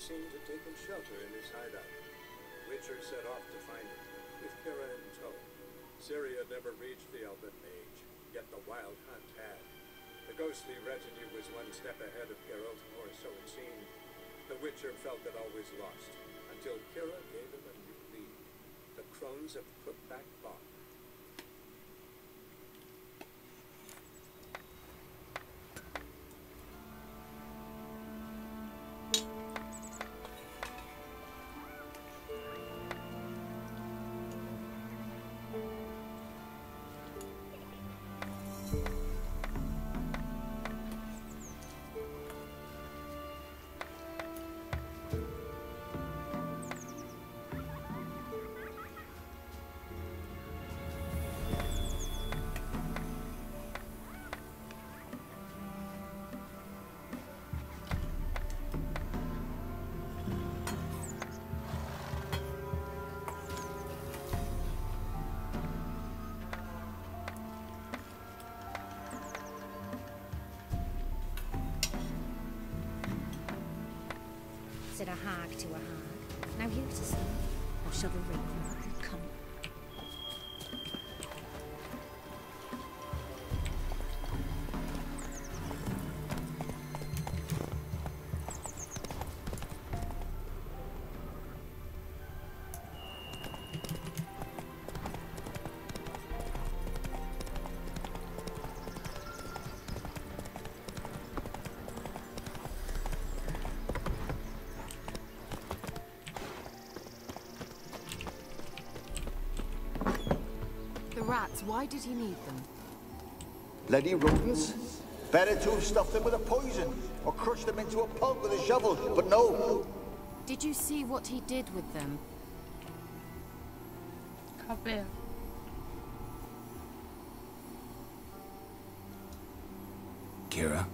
seemed to have taken shelter in his hideout. Witcher set off to find him, with Kira in tow. Ciri had never reached the Elven Mage, yet the Wild Hunt had. The ghostly retinue was one step ahead of Geralt, or so it seemed. The Witcher felt it always lost, until Kira gave him a new lead. The crones of Crookback Bog. Said a hag to a hag. Now here's a son, or shove a ring for her. Come. Rats, why did he need them? Bloody rodents. Better to have stuffed them with a poison, or crushed them into a pulp with a shovel, but no. Did you see what he did with them? Copy. Kira,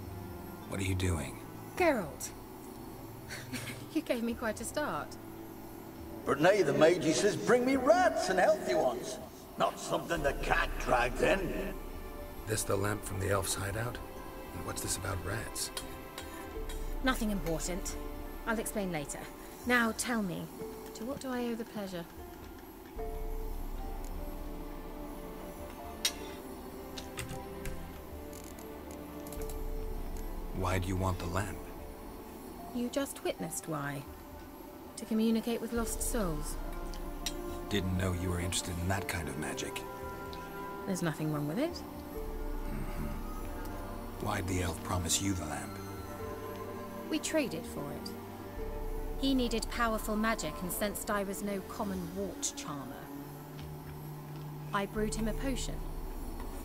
what are you doing? Geralt. You gave me quite a start. But now the mage he says bring me rats and healthy ones. Not something the cat dragged in. This the lamp from the elf's hideout? And what's this about rats? Nothing important. I'll explain later. Now tell me, to what do I owe the pleasure? Why do you want the lamp? You just witnessed why. To communicate with lost souls. Didn't know you were interested in that kind of magic. There's nothing wrong with it. Why'd the elf promise you the lamp? We traded for it. he needed powerful magic and sensed I was no common wart charmer. I brewed him a potion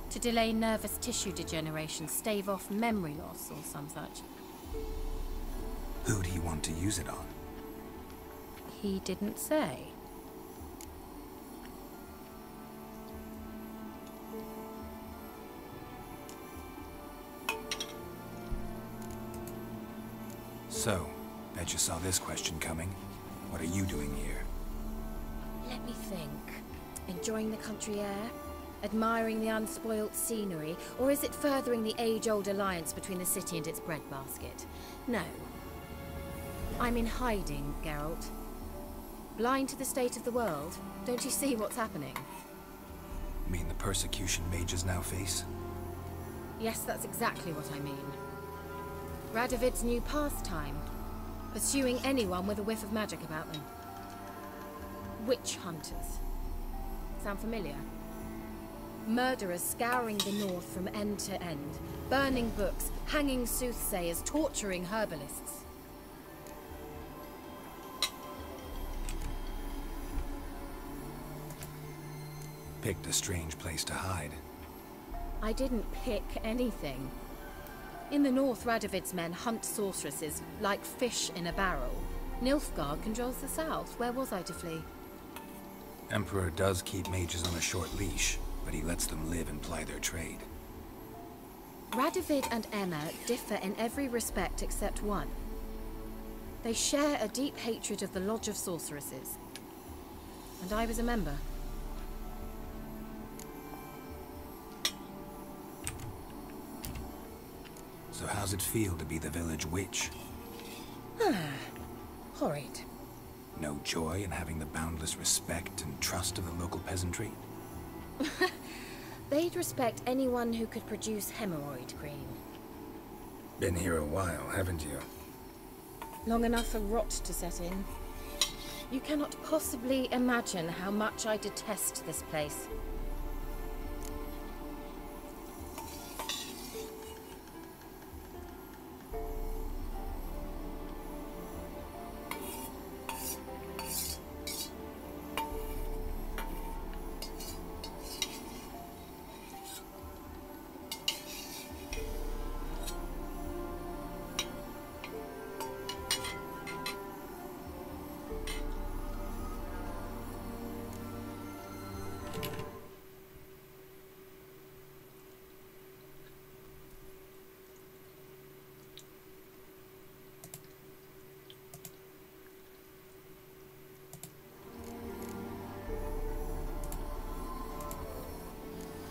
to delay nervous tissue degeneration, stave off memory loss or some such. Who'd he want to use it on? He didn't say. So, bet you saw this question coming. What are you doing here? Let me think. Enjoying the country air? Admiring the unspoilt scenery? Or is it furthering the age-old alliance between the city and its breadbasket? No. I'm in hiding, Geralt. Blind to the state of the world? Don't you see what's happening? Mean the persecution mages now face? Yes, that's exactly what I mean. Radovid's new pastime. Pursuing anyone with a whiff of magic about them. Witch hunters. Sound familiar? Murderers scouring the north from end to end. Burning books, hanging soothsayers, torturing herbalists. Picked a strange place to hide. I didn't pick anything. In the north, Radovid's men hunt sorceresses like fish in a barrel. Nilfgaard controls the south. Where was I to flee? Emperor does keep mages on a short leash, but he lets them live and ply their trade. Radovid and Emma differ in every respect except one. They share a deep hatred of the Lodge of Sorceresses. And I was a member. So how's it feel to be the village witch? Horrid. No joy in having the boundless respect and trust of the local peasantry? They'd respect anyone who could produce hemorrhoid cream. Been here a while, haven't you? Long enough for rot to set in. You cannot possibly imagine how much I detest this place.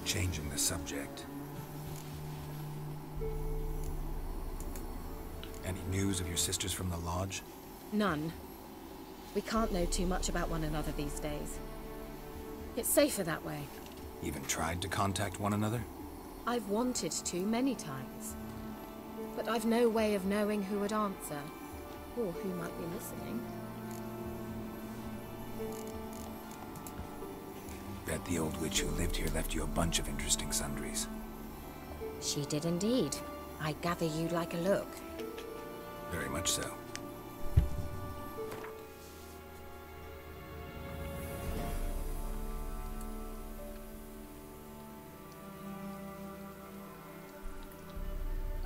Changing the subject. Any news of your sisters from the lodge? None. We can't know too much about one another these days. It's safer that way. Even tried to contact one another? I've wanted to many times. But I've no way of knowing who would answer, or who might be listening. Bet the old witch who lived here left you a bunch of interesting sundries. She did indeed. I gather you'd like a look. Very much so.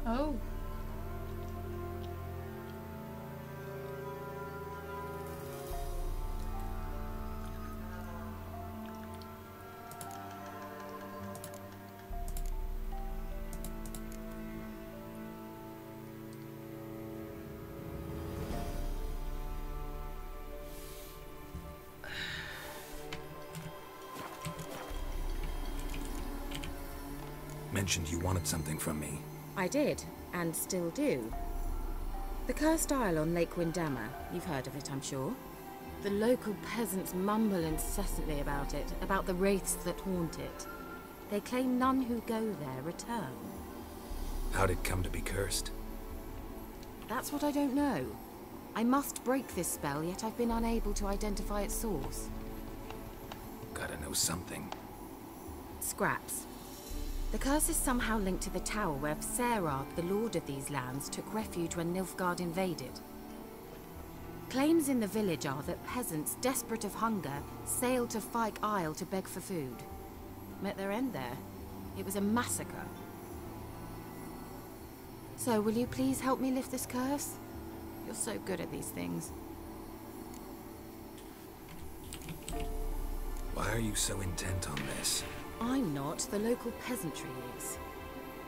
Oh. Mentioned you wanted something from me. I did, and still do. The cursed isle on Lake Windammer. You've heard of it, I'm sure. The local peasants mumble incessantly about it, about the wraiths that haunt it. They claim none who go there return. How'd it come to be cursed? That's what I don't know. I must break this spell, yet I've been unable to identify its source. Gotta know something. Scraps. The curse is somehow linked to the tower where Serad, the lord of these lands, took refuge when Nilfgaard invaded. Claims in the village are that peasants, desperate of hunger, sailed to Fyke Isle to beg for food. Met their end there. It was a massacre. So, will you please help me lift this curse? You're so good at these things. Why are you so intent on this? I'm not. The local peasantry is.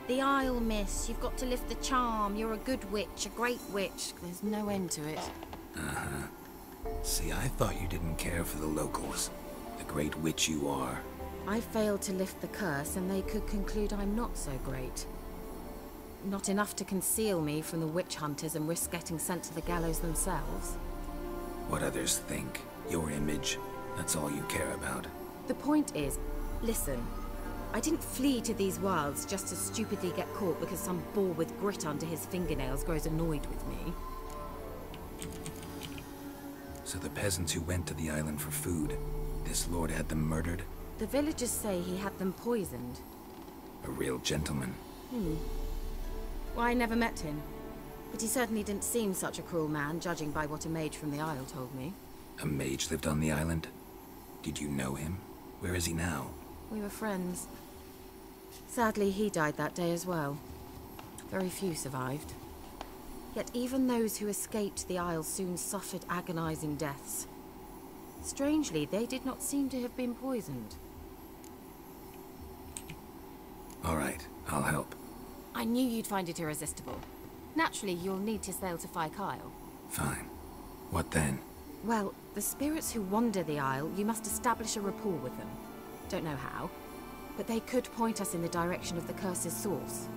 The Isle, miss. You've got to lift the charm. You're a good witch, a great witch. There's no end to it. Uh-huh. See, I thought you didn't care for the locals. The great witch you are. I failed to lift the curse, and they could conclude I'm not so great. Not enough to conceal me from the witch hunters and risk getting sent to the gallows themselves. What others think. Your image. That's all you care about. The point is, listen, I didn't flee to these wilds just to stupidly get caught because some boar with grit under his fingernails grows annoyed with me. So the peasants who went to the island for food, this lord had them murdered? The villagers say he had them poisoned. A real gentleman. Well, I never met him, but he certainly didn't seem such a cruel man, judging by what a mage from the Isle told me. A mage lived on the island? Did you know him? Where is he now? We were friends. Sadly, he died that day as well. Very few survived. Yet even those who escaped the Isle soon suffered agonizing deaths. Strangely, they did not seem to have been poisoned. All right, I'll help. I knew you'd find it irresistible. Naturally, you'll need to sail to Fyke Isle. Fine. What then? Well, the spirits who wander the Isle, you must establish a rapport with them. Don't know how, but they could point us in the direction of the curse's source.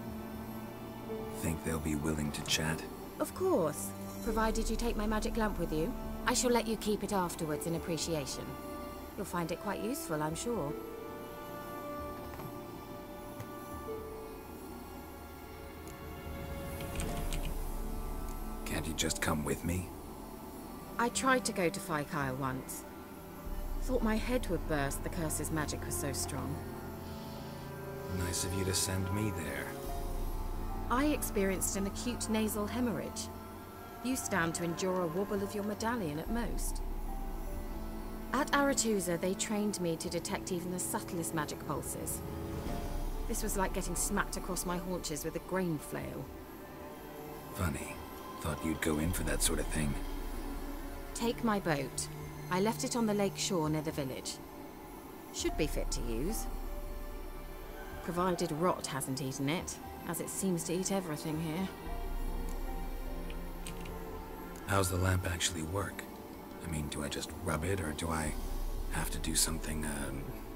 Think they'll be willing to chat? Of course. provided you take my magic lamp with you. I shall let you keep it afterwards in appreciation. You'll find it quite useful, I'm sure. Can't you just come with me? I tried to go to Kyle once. Thought my head would burst, the curse's magic was so strong. Nice of you to send me there. I experienced an acute nasal hemorrhage. You stand to endure a wobble of your medallion at most. At Aretusa, they trained me to detect even the subtlest magic pulses. This was like getting smacked across my haunches with a grain flail. Funny. Thought you'd go in for that sort of thing. Take my boat. I left it on the lake shore near the village. Should be fit to use. Provided rot hasn't eaten it, as it seems to eat everything here. How's the lamp actually work? I mean, do I just rub it, or do I have to do something,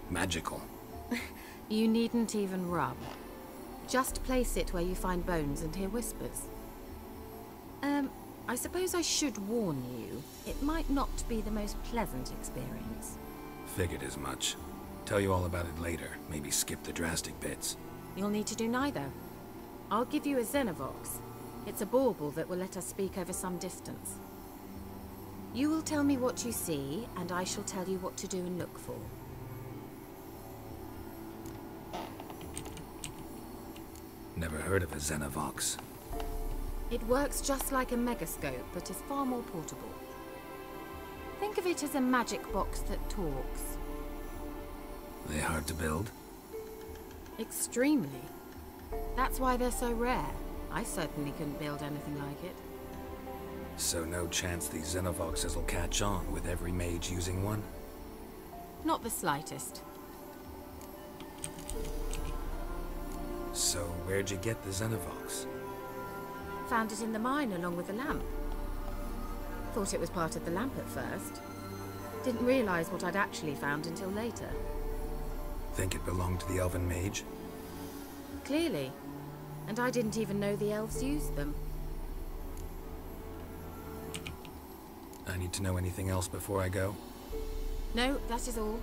magical? You needn't even rub. Just place it where you find bones and hear whispers. I suppose I should warn you, it might not be the most pleasant experience. Figured as much. Tell you all about it later, maybe skip the drastic bits. You'll need to do neither. I'll give you a Xenovox. It's a bauble that will let us speak over some distance. You will tell me what you see, and I shall tell you what to do and look for. Never heard of a Xenovox. It works just like a megascope, but is far more portable. Think of it as a magic box that talks. They hard to build? Extremely. That's why they're so rare. I certainly couldn't build anything like it. So no chance these Xenovoxes will catch on with every mage using one? Not the slightest. So where'd you get the Xenovox? Found it in the mine along with the lamp. Thought it was part of the lamp at first. Didn't realize what I'd actually found until later. Think it belonged to the elven mage? Clearly. And I didn't even know the elves used them. I need to know anything else before I go? No, that is all.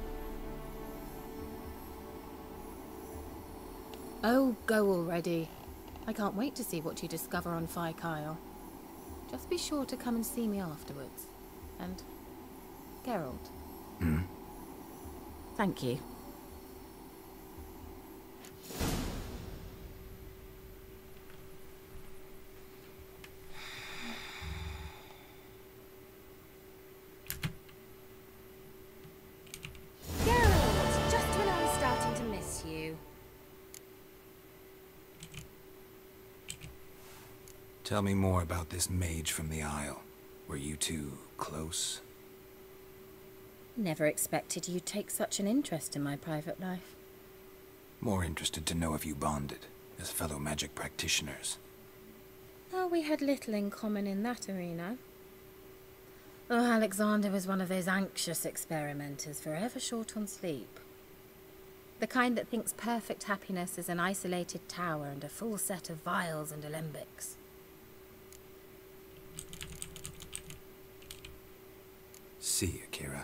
Oh, go already. I can't wait to see what you discover on Kyle. Just be sure to come and see me afterwards. And Geralt. Thank you. Geralt, just when I was starting to miss you. Tell me more about this mage from the Isle. Were you two close? Never expected you'd take such an interest in my private life. More interested to know if you bonded, as fellow magic practitioners. Oh, we had little in common in that arena. Oh, Alexander was one of those anxious experimenters, forever short on sleep. The kind that thinks perfect happiness is an isolated tower and a full set of vials and alembics. See you, Kira.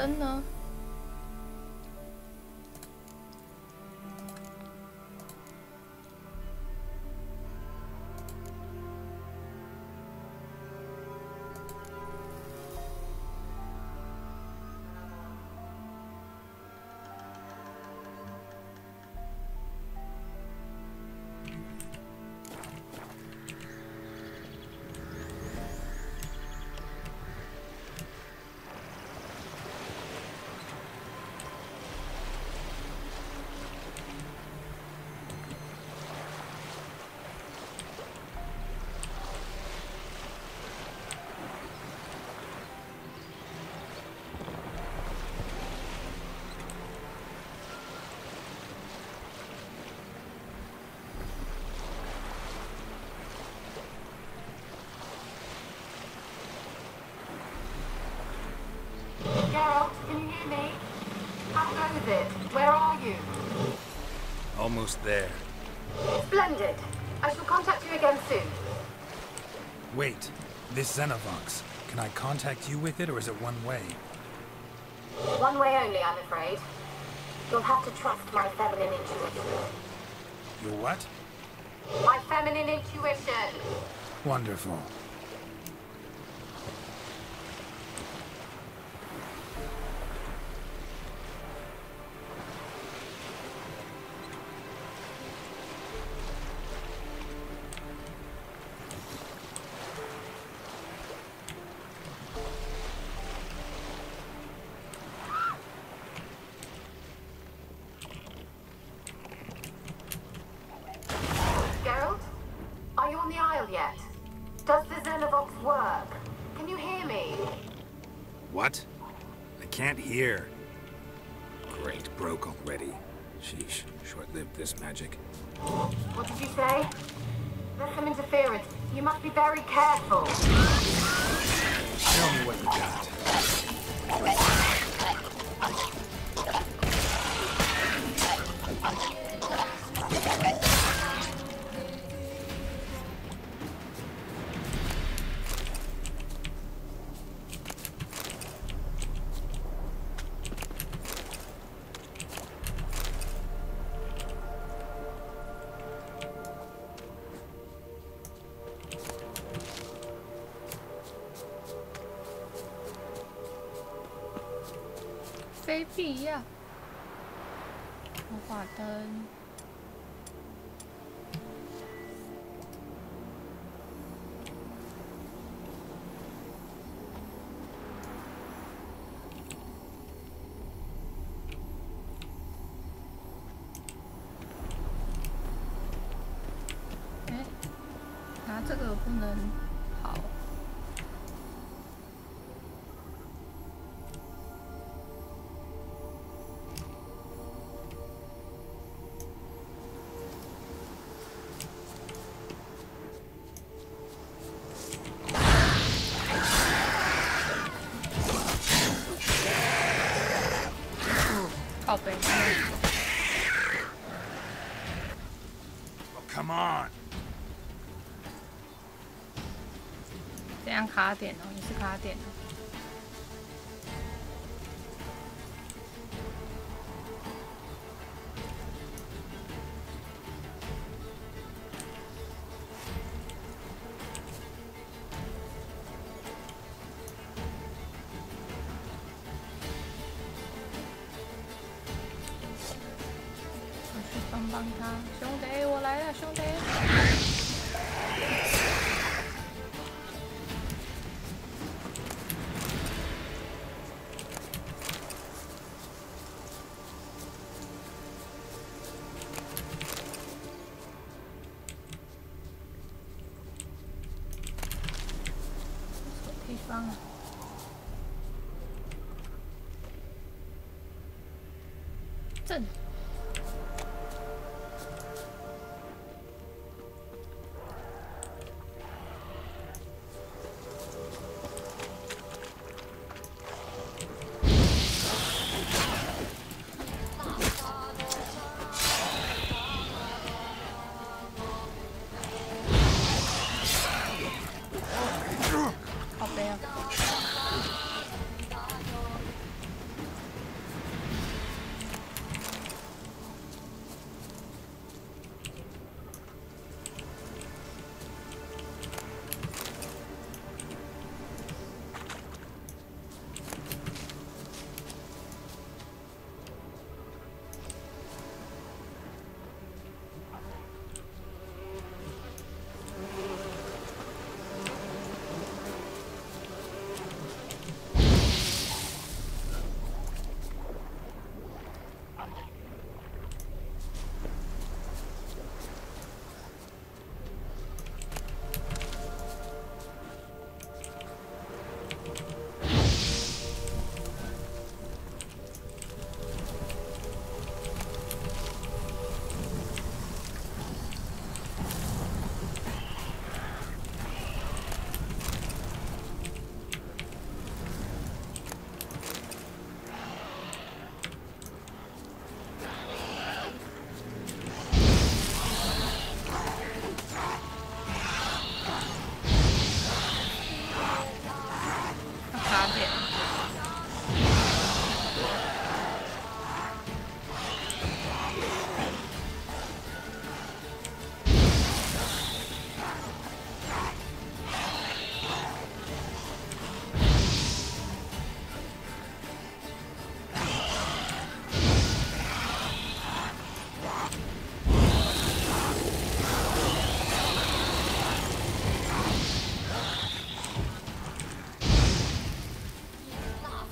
灯呢？Geralt, can you hear me? How goes it? Where are you? Almost there. Splendid. I shall contact you again soon. Wait, this Xenovox. Can I contact you with it, or is it one way? One way only, I'm afraid. You'll have to trust my feminine intuition. Your what? My feminine intuition! Wonderful. Geralt? Are you on the Isle yet? Does the Xenovox work? Can you hear me? What? I can't hear. Great, broke already. Sheesh, short-lived this magic. What did you say? There's some interference. You must be very careful. Show me what you got.非必要。魔法灯。哎，拿这个不能跑。靠背。Oh, come on. 怎样卡点哦？你是卡点哦。帮帮他，兄弟，我来了，兄弟。什么地方啊？正。点。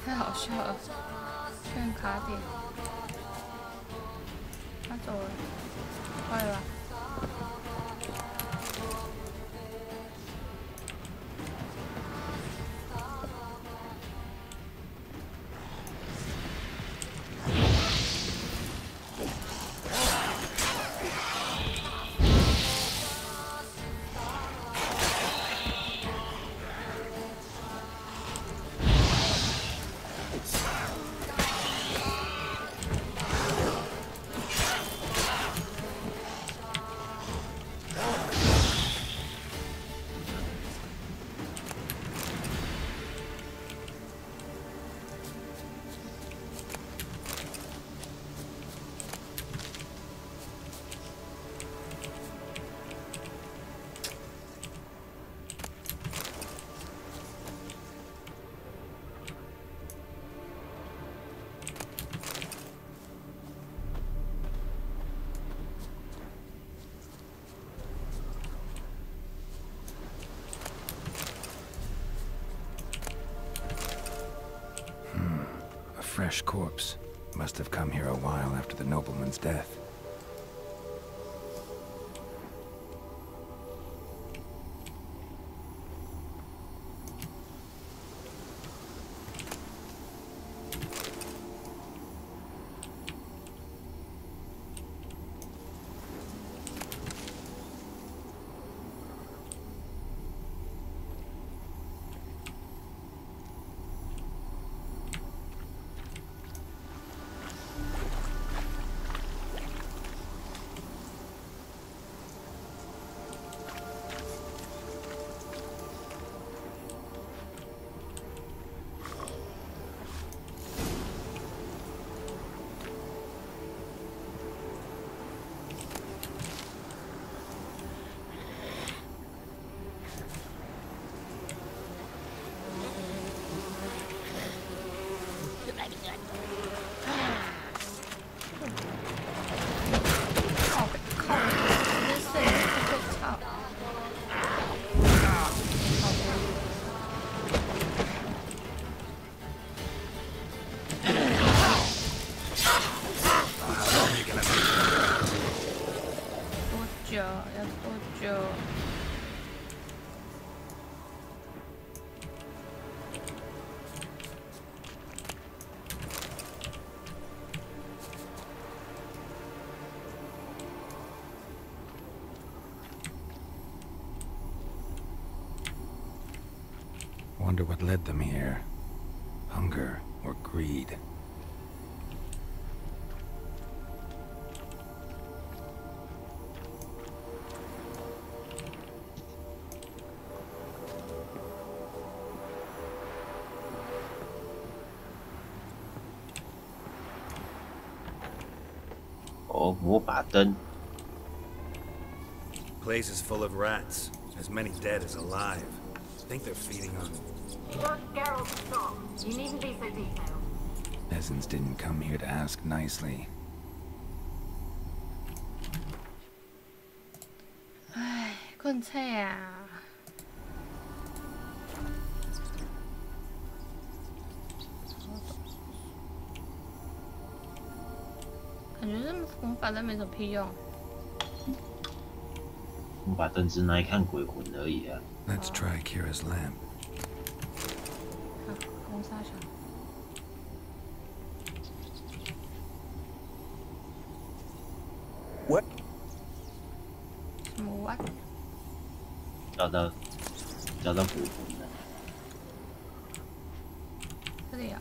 太好笑了，居然卡点，他走了，快了吧。Fresh corpse. Must have come here a while after the nobleman's death. Wonder what led them here. Hunger or greed? Oh, 魔法灯. Place is full of rats. As many dead as alive. Think they're feeding on... Geralt, stop. You needn't be so detailed. Peasants didn't come here to ask nicely. 唉，困菜啊！感觉这魔法灯没什么屁用。魔法灯只拿来看鬼魂而已啊。Let's try Kira's lamp. 好，红沙小。What? 什么 what？ 找到鬼魂了。这里啊。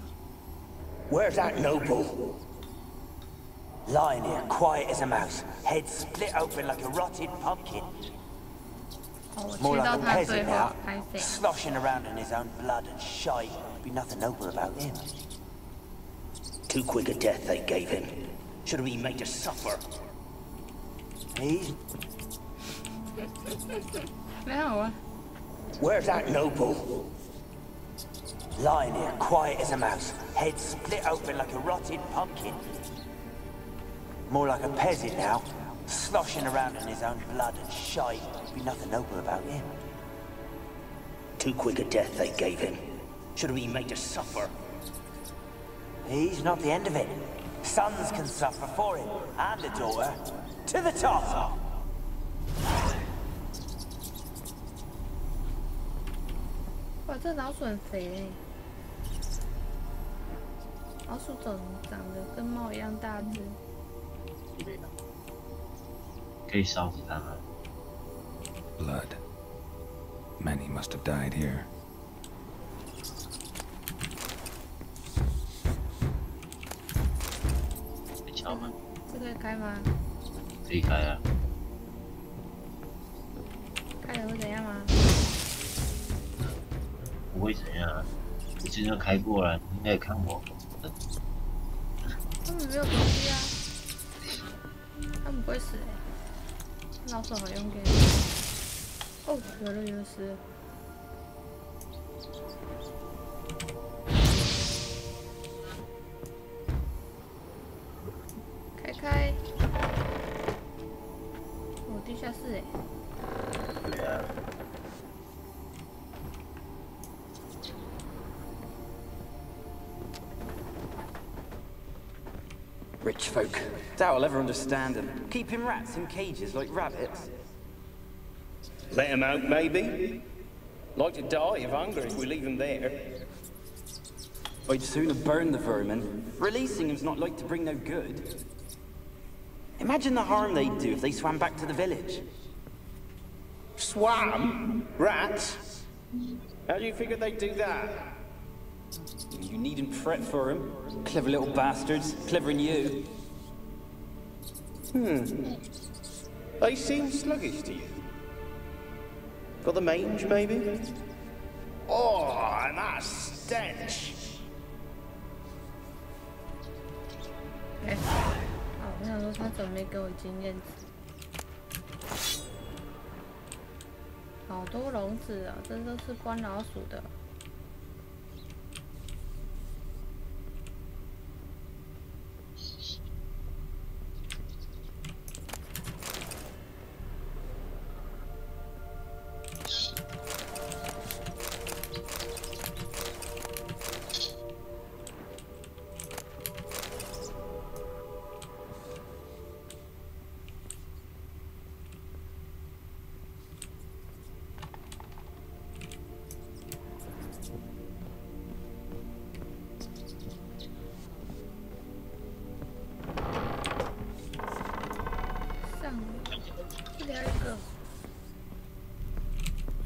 Where's that noble? Lying here, quiet as a mouse, head split open like a rotted pumpkin. 我 More 切 like 到 a 他最 peasant 后 now, 拍谁？ sloshing around in his own blood and shite. Be nothing noble about him. Too quick a death they gave him. Should have been made to suffer. He's... 没有啊。 Where's that noble? Lying here, quiet as a mouse, head split open like a rotted pumpkin. More like a peasant now, sloshing around in his own blood and shite. Be nothing noble about him. Too quick a death they gave him. Should have been made to suffer. He's not the end of it. Sons can suffer for him, and a daughter. To the top! 哇，这老鼠很肥哎！老鼠长得跟猫一样大只。可以烧死它吗？ Blood. Many must have died here. 可以敲吗？这可以开吗？可以开啊。开了会怎样吗？不会怎样啊？我之前开过了，你应该也看过。他们没有东西啊，他们不会死哎、老手好用给你。哦，有了有了死了。开！哦，地下室哎。对啊。 Rich folk. Doubt I'll ever understand them. Keeping rats in cages like rabbits. Let him out, maybe? Like to die of hunger if we leave him there. I'd sooner burn the vermin. Releasing them's not like to bring no good. Imagine the harm they'd do if they swam back to the village. Swam? Rats? How do you figure they'd do that? You needn't fret for them. Clever little bastards. Clever than you. They seem sluggish to you. Got the mange, maybe? Oh, and that stench! 哎，好，我想说他准备给我经验值。好多笼子啊，这都是关老鼠的。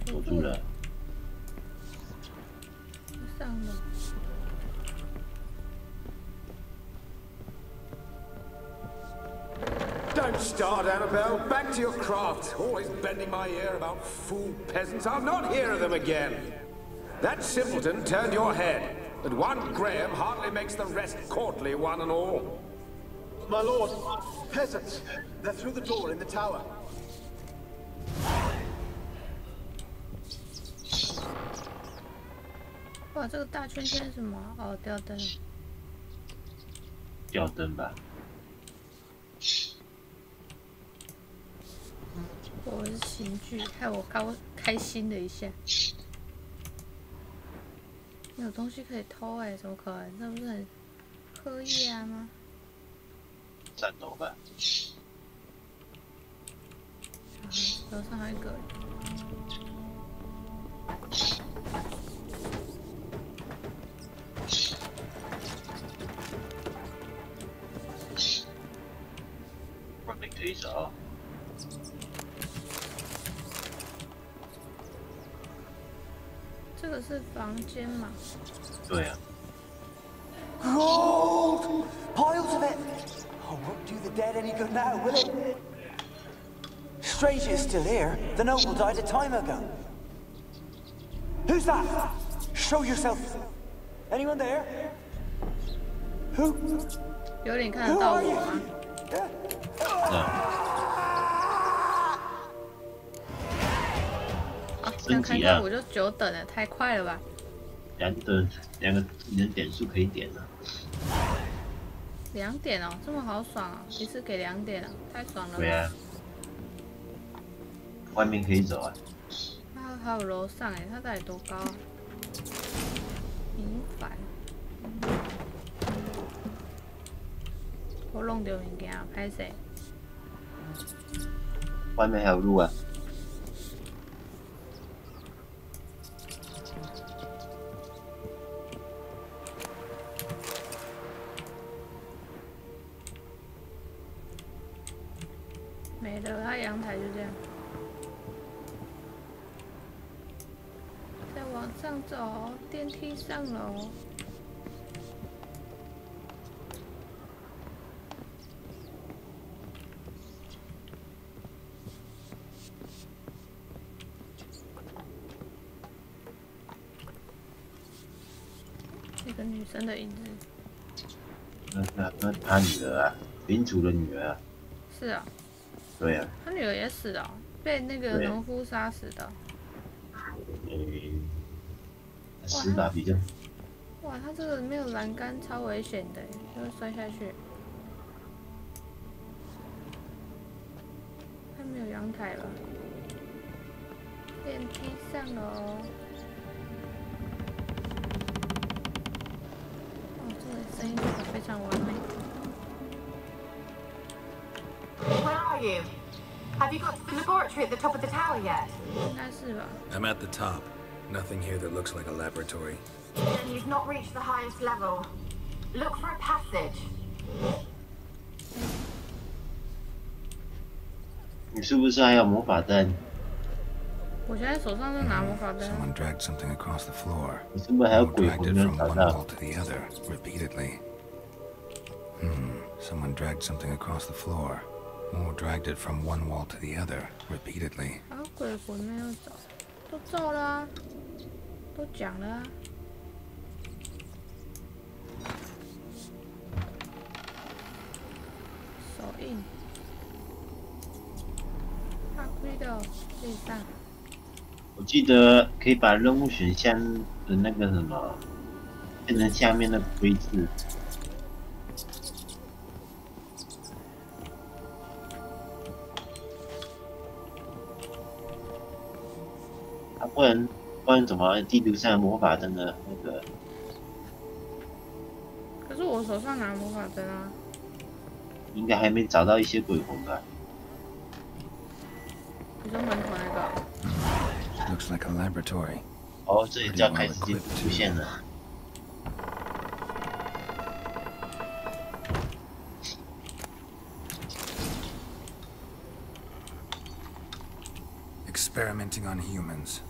锁住了。上了。Don't start, Annabelle. Back to your craft. Always bending my ear about fool peasants. I'll not hear of them again. That simpleton turned your head, but one Graham hardly makes the rest courtly, one and all. My lord, peasants. They're through the door in the tower. 哇，这个大圈圈是什么？哦，吊灯。吊灯吧。我是刑具，害我开心了一下。有东西可以偷哎，怎么可能？这不是很刻意啊吗？战斗吧。楼上还有一个。 可以找。这个是房间嘛？对啊。Gold! Piles of it! Oh, won't do the dead any good now, will it? Strange it's still here. The noble died a time ago. Who's that? Show yourself. Anyone there? Who? 有点看得到我吗？啊，这样看到我就久等了，太快了吧两个人点数可以点了。2点哦，这么豪爽啊！一次给2点啊，太爽了吧！对啊，外面可以走啊。还有楼上哎，它到底多高啊？平凡。我弄到物件，歹势。外面还有路啊。没了，它阳台就这样。再往上走，电梯上楼。一个女生的影子。那他女儿啊，领主的女儿啊。是啊。对啊。他女儿也死了，被那个农夫杀死的。死法比较。哇，他这个没有栏杆，超危险的，就会摔下去。他没有阳台了，电梯上楼。哦，这个声音做得非常完美。Where are you? Have you got to the laboratory at the top of the tower yet? 应该是吧。I'm at the top. Nothing here that looks like a laboratory. Then you've not reached the highest level. Look for a passage. 你是不是还有魔法灯？我现在手上在拿魔法灯。Someone dragged something across the floor. 你是不是还有鬼 Dragged 魂 it 没有 from 找 one 到？ wall to the other repeatedly. Someone dragged something across the floor. Or dragged it from one wall to the other repeatedly. 还有鬼魂没有找，都照了啊，都讲了啊。手印，发挥的地上。我记得可以把任务选项的那个什么变成下面的规制。不然怎么地图上魔法灯的那个？可是我手上拿魔法灯啊。应该还没找到一些鬼魂吧？你说门口那个 Looks like a laboratory. 哦，这里就要开始出现了。Experimenting on humans.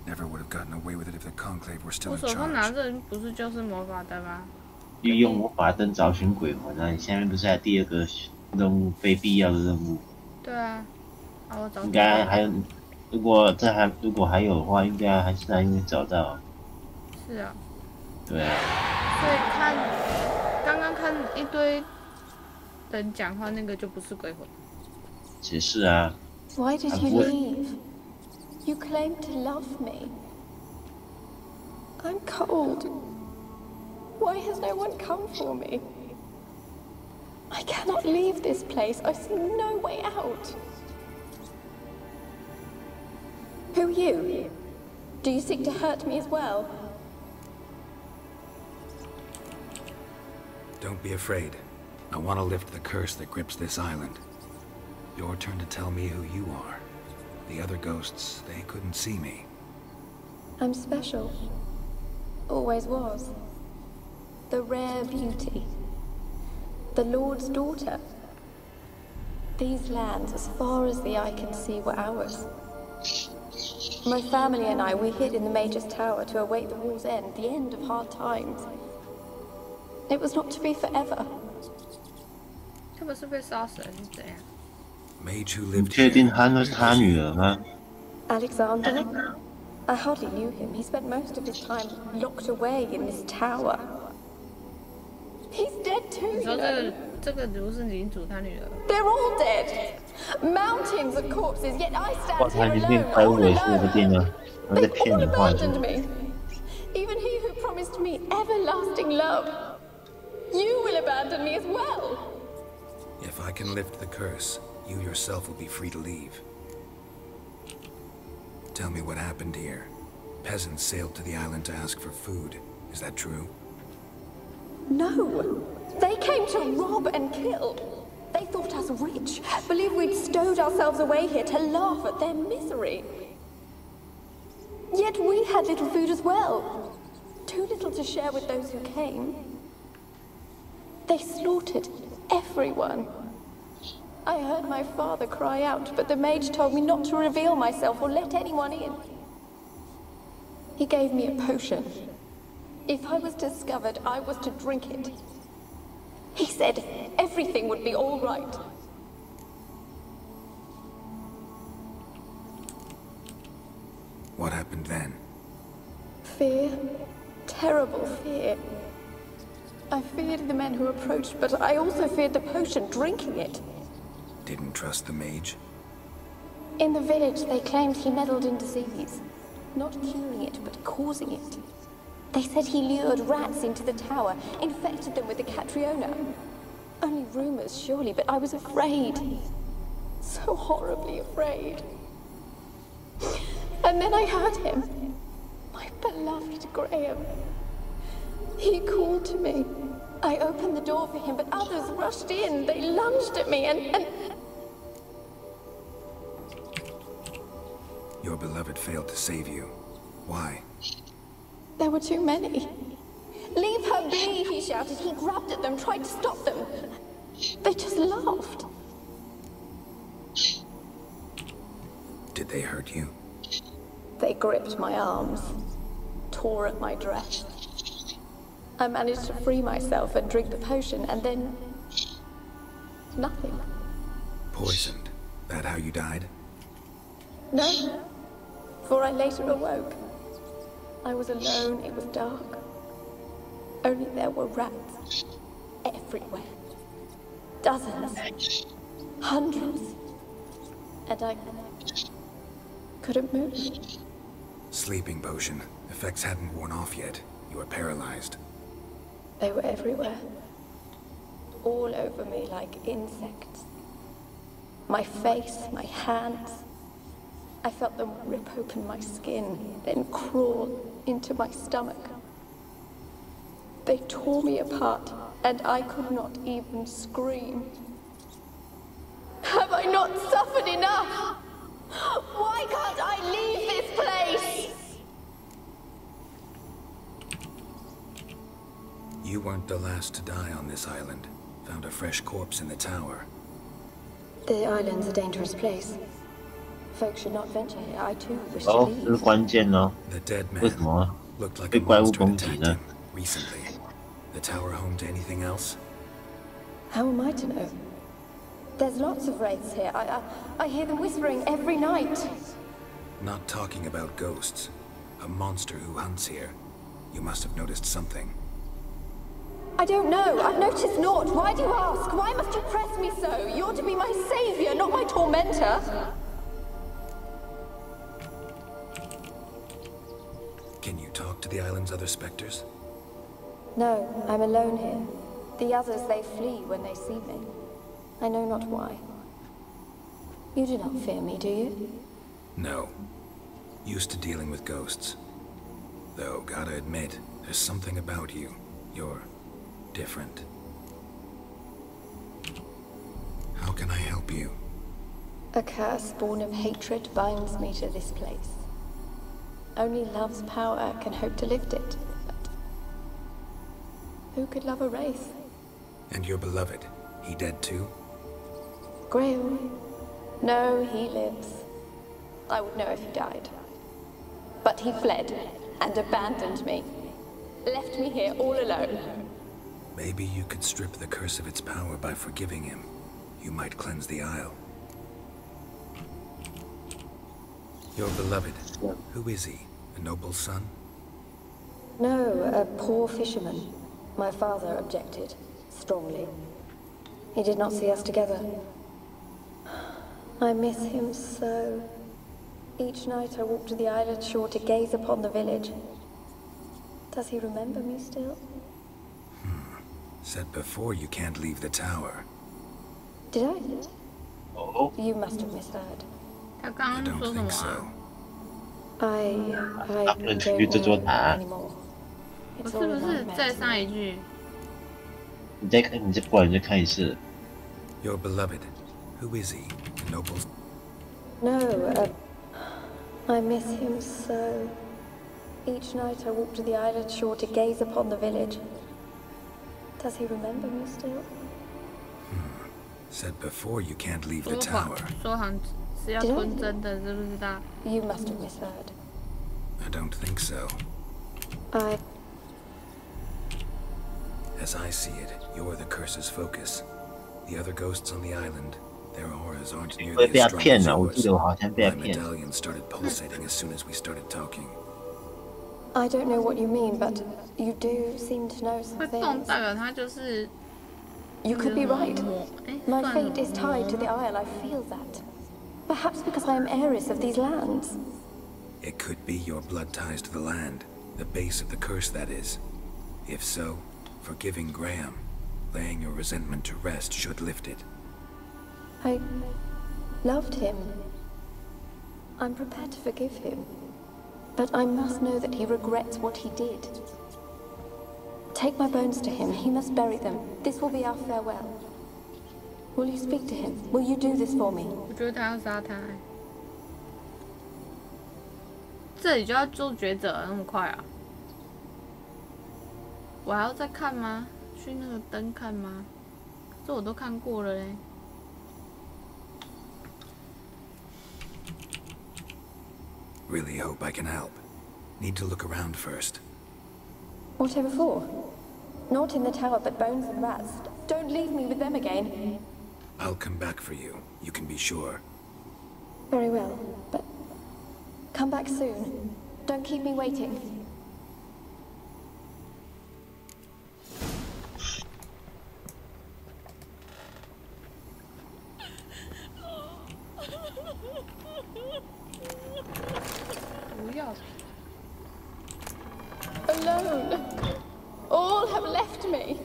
Never would have gotten away with it if the Conclave were still 我 in 手上拿 charge. 着不是就是魔法灯吗？利用魔法灯找寻鬼魂啊！你下面不是还有第二个任务，非必要的任务？对啊，啊我找。应该还有，如果还有的话，应该还没找到。是啊。对啊。所以刚刚看一堆人讲话，那个就不是鬼魂。解释啊。Why did you leave? You claimed to love me. I'm cold. Why has no one come for me? I cannot leave this place. I see no way out. Who are you? Do you seek to hurt me as well? Don't be afraid. I want to lift the curse that grips this island. Your turn to tell me who you are. The other ghosts, they couldn't see me. I'm special. Always was. The rare beauty. The Lord's daughter. These lands, as far as the eye can see, were ours. My family and I, we hid in the Major's Tower to await the war's end, the end of hard times. It was not to be forever. 他们是被杀死还是怎样？ Mage who 你 lived 确定 here. 憨会是他女儿吗？ Alexander? I hardly knew him. He spent most of his time locked away in this tower. He's dead too, 你 you 说 know. 这个如是领主他女儿， They're all dead. Mountains of corpses, yet I 哇， stand 他 here 已经变 alone, 怪 all 物尾是我的 alone. 店了，我在 They've 骗 all 你话是 abandoned me. Even he who promised me everlasting love. You will abandon me as well. If I can lift the curse, you yourself will be free to leave. Tell me what happened here. Peasants sailed to the island to ask for food. Is that true? No. They came to rob and kill. They thought us rich, believed we'd stowed ourselves away here to laugh at their misery. Yet we had little food as well. Too little to share with those who came. They slaughtered everyone. I heard my father cry out, but the mage told me not to reveal myself or let anyone in. He gave me a potion. If I was discovered, I was to drink it. He said everything would be all right. What happened then? Fear. Terrible fear. I feared the men who approached, but I also feared the potion, drinking it. Didn't trust the mage? In the village, they claimed he meddled in disease. Not curing it, but causing it. They said he lured rats into the tower, infected them with the Catriona. Only rumors, surely, but I was afraid. So horribly afraid. And then I heard him. My beloved Graham. He called to me. I opened the door for him, but others rushed in. They lunged at me and... Your beloved failed to save you. Why? There were too many. Leave her be, he shouted. He grabbed at them, tried to stop them. They just laughed. Did they hurt you? They gripped my arms, tore at my dress. I managed to free myself and drink the potion, and then... nothing. Poisoned. That how you died? No, for I later awoke. I was alone, it was dark. Only there were rats everywhere. Dozens. Hundreds. And I couldn't move. Sleeping potion. Effects hadn't worn off yet. You were paralyzed. They were everywhere. All over me like insects. My face, my hands. I felt them rip open my skin, then crawl into my stomach. They tore me apart, and I could not even scream. Have I not suffered enough? Why can't I leave this place? You weren't the last to die on this island. Found a fresh corpse in the tower. The island's a dangerous place. Folks should not venture here. I too wish to 哦，这是 leave. 关键哦。 The dead 为什 man 么 looked like 被 a 怪物 monster 攻 had 击 attacked 呢 him recently. The tower home to anything else? How am I to know? There's lots of wraiths here. I hear them whispering every night. Not talking about ghosts. A monster who hunts here. You must have noticed something. I don't know. I've noticed naught. Why do you ask? Why must you press me so? You're to be my savior, not my tormentor. Can you talk to the island's other specters? No, I'm alone here. The others, they flee when they see me. I know not why. You do not fear me, do you? No. Used to dealing with ghosts. Though, gotta admit, there's something about you. You're different. How can I help you? A curse born of hatred binds me to this place. Only love's power can hope to lift it. But who could love a wraith? And your beloved, he dead too? Grail? No, he lives. I would know if he died. But he fled and abandoned me. Left me here all alone. Maybe you could strip the curse of its power by forgiving him. You might cleanse the Isle. Your beloved. Who is he? A noble son? No, a poor fisherman. My father objected, strongly. He did not see us together. I miss him so. Each night I walk to the island shore to gaze upon the village. Does he remember me still? Said before you can't leave the tower. Did I? Oh. You must have misheard. I don't think so. I don't know anymore. 我 It's 是 all 不 a 是 nightmare 再 to 上 me. 一句？ 你再过来再看一次。 Your beloved. Who is he? A noble. No, I miss him so. Each night I walk to the island shore to gaze upon the village. Does he remember me still? Said before you can't leave the 说谎 tower. 说谎是要吞真的，知不知道？ You must have misheard. I don't think so. As I see it, you're the curse's focus. The other ghosts on the island, their auras aren't nearly as strong as yours. My medallion started pulsating as soon as we started talking. I don't know what you mean, but you do seem to know 会 some 动 things. 代表他就是 You could be right. 哎， My 算 fate is 了 tied to the isle, I feel that. Perhaps because I am heiress of these lands. It could be your blood ties to the land, the base of the curse, that is. If so, forgiving Graham, laying your resentment to rest should lift it. I loved him. I'm prepared to forgive him. But I must know that he regrets what he did. Take my bones to him. He must bury them. This will be our farewell. Will you speak to him? Will you do this for me? 我觉得他要杀他、这里就要做抉择了，那么快啊？我还要再看吗？去那个灯看吗？这我都看过了嘞。 Really hope I can help. Need to look around first. Whatever for? Not in the tower, but bones and rats. Don't leave me with them again. I'll come back for you, you can be sure. Very well, but come back soon. Don't keep me waiting. Alone. All have left me.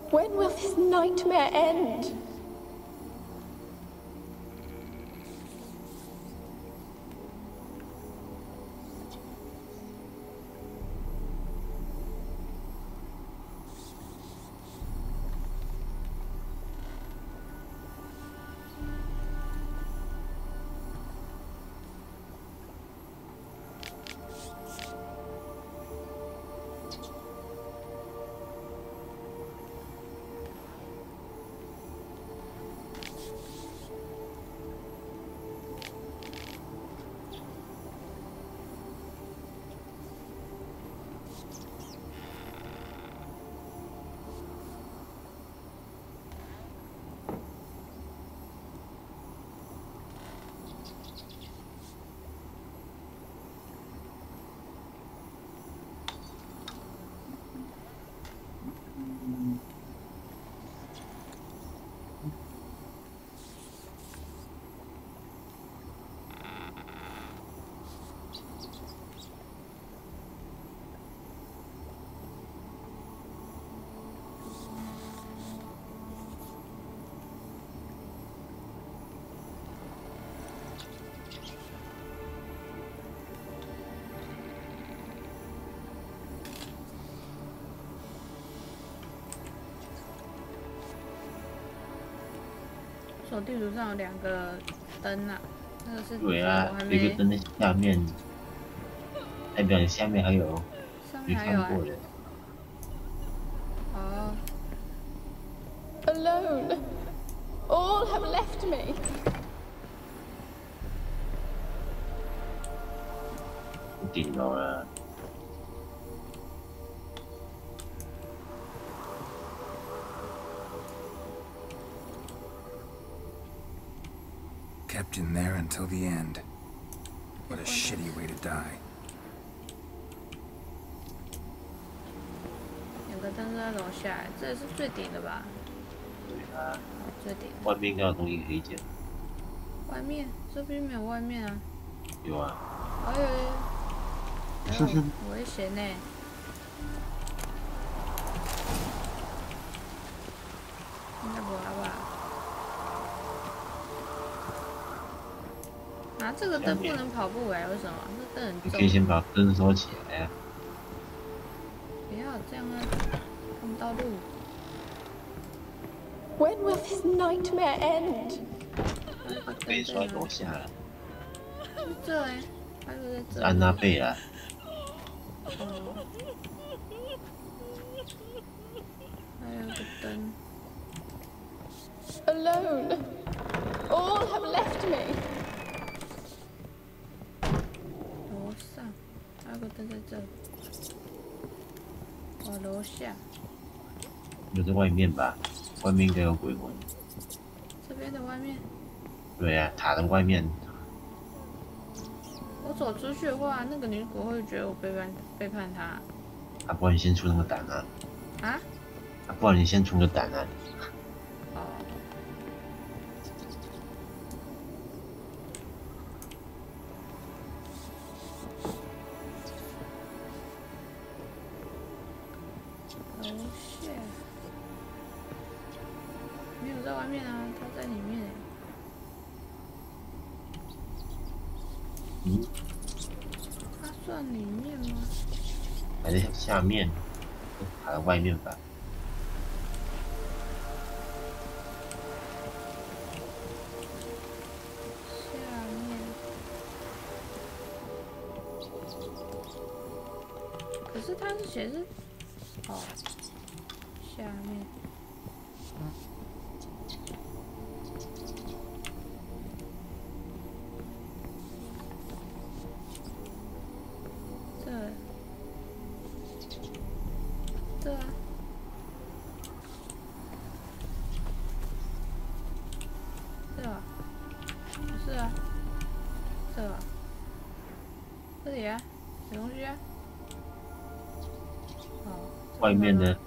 When will this nightmare end? 手地图上有2个灯啊，那个是对啊，我还有一个灯在下面，代表你下面还有没看过的。哦。Alone. All have left me.顶楼了。Kept in there until the end. What a shitty way to die. 2个灯在楼下，这是最顶的吧？对啊。最顶。外面应该有东西可以捡。外面？这边没有外面啊。有啊。哎呦，危险呢！应该不会吧？啊，这个灯不能跑步哎，为什么？这灯很重。你可以先把灯收起来啊。不要这样啊，看不到路。When will this nightmare end? 被摔楼下了。这哎，还有在这。安娜贝啊。哦。还有个灯。Alone. All have left me. 楼上还有个灯在这。哦，楼下。有在外面吧？外面应该有鬼魂。这边的外面。对啊，塔的外面。我走出去的话，那个女鬼会觉得我背叛她。啊，不然你先出那个胆啊！啊？啊，不然你先出个胆啊！哦。楼下没有在外面啊，他在里面。嗯。它算里面吗？还在下面，塔的外面吧。下面。可是它是写是，哦，下面。这啊，这啊，不是啊，这啊，这里啊，有东西啊。哦。外面的。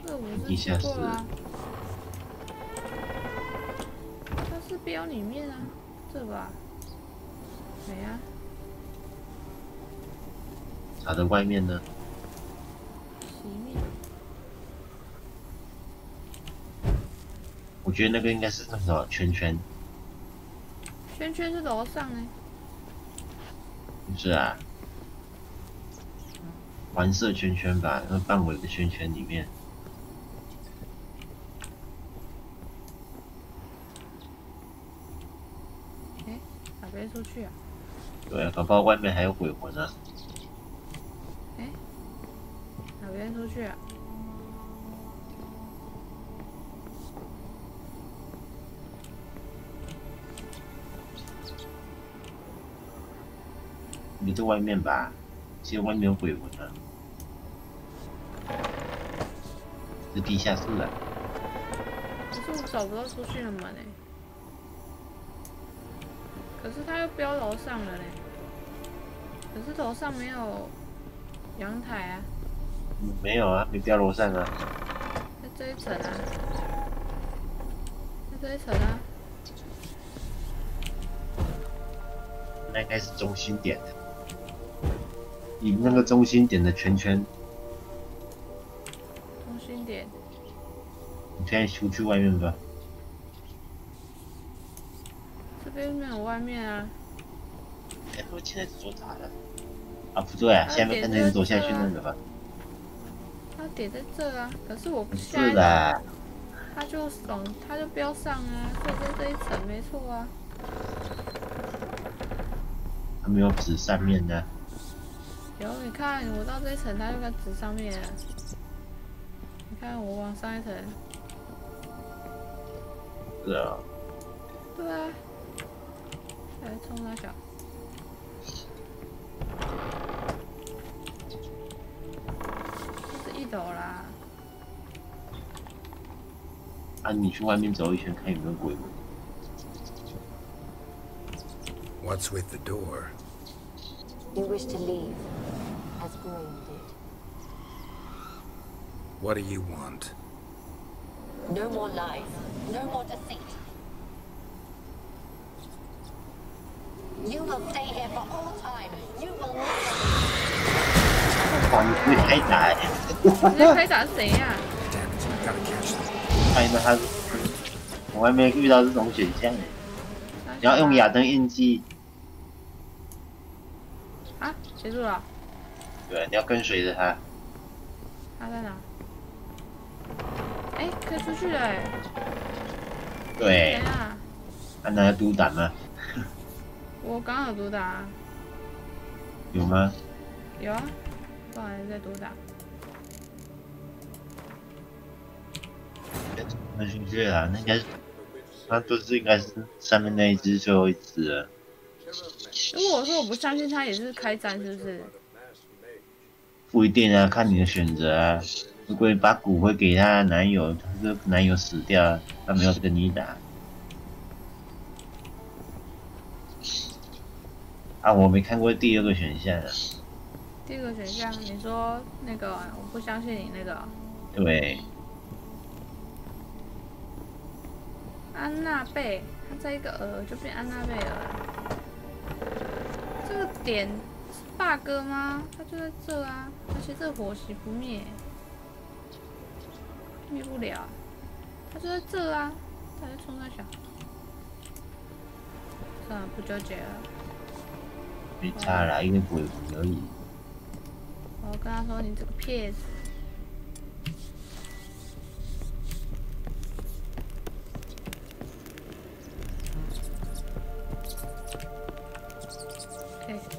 这我是去过了啊。它是标里面啊，这吧？没啊。塔的外面呢？里面。我觉得那个应该是那什么圈圈。圈圈是楼上哎。不是啊。黄色圈圈吧，那范围的圈圈里面。哎，哪边出去啊？对啊，搞不好外面还有鬼魂呢。哎，哪边出去啊？你在外面吧？其实外面有鬼魂呢。是地下室啊。可是我找不到出去的门哎。可是他又标楼上了嘞。可是楼上没有阳台啊。没有啊，没标楼上啊。在这一层啊。在这一层啊。那应该是中心点的。以那个中心点的圈圈。中心点。你现在出去外面吧。这边没有外面啊。哎，我现在是做塔了。啊，不对啊，下面看着走下去那个吧。它点在这啊，可是我不下。是的。他就不要上啊，所以说这一层没错啊。他没有指上面的。有，你看我到这一层，他就该指上面了。你看我往上一层。是啊。对啊。来冲他小。这是1楼啦。啊，你去外面走一圈，看有没有鬼。What's with the door? You wish to leave, as Graham did. What do you want? No more lies, no more deceit. You will stay here for all time. You will never. 哇，你会开打？你在开打谁呀？看到他，我还没遇到这种选项呢。你要用亚灯印记。啊，结束了。对，你要跟随着他。他在哪？哎，可以出去了哎。对。等一下。他拿毒胆吗？我刚有毒打。有吗？有啊，不好意思在毒打。那出去了，那应该是，他应该是上面那一只最后一只了。如果我说我不相信他也是开战，是不是？不一定啊，看你的选择啊。如果你把骨灰给她男友，这个男友死掉，他没有跟你打。啊，我没看过第二个选项啊。第二个选项，你说那个我不相信你那个。对。安娜贝，他在一个就变安娜贝尔了。这个点是 bug 吗？他就在这啊，而且这火熄不灭，灭不了。他就在这啊，他在冲他小。算了，不纠结了。没差啦，一个鬼魂而已。我跟他说：“你这个骗子。”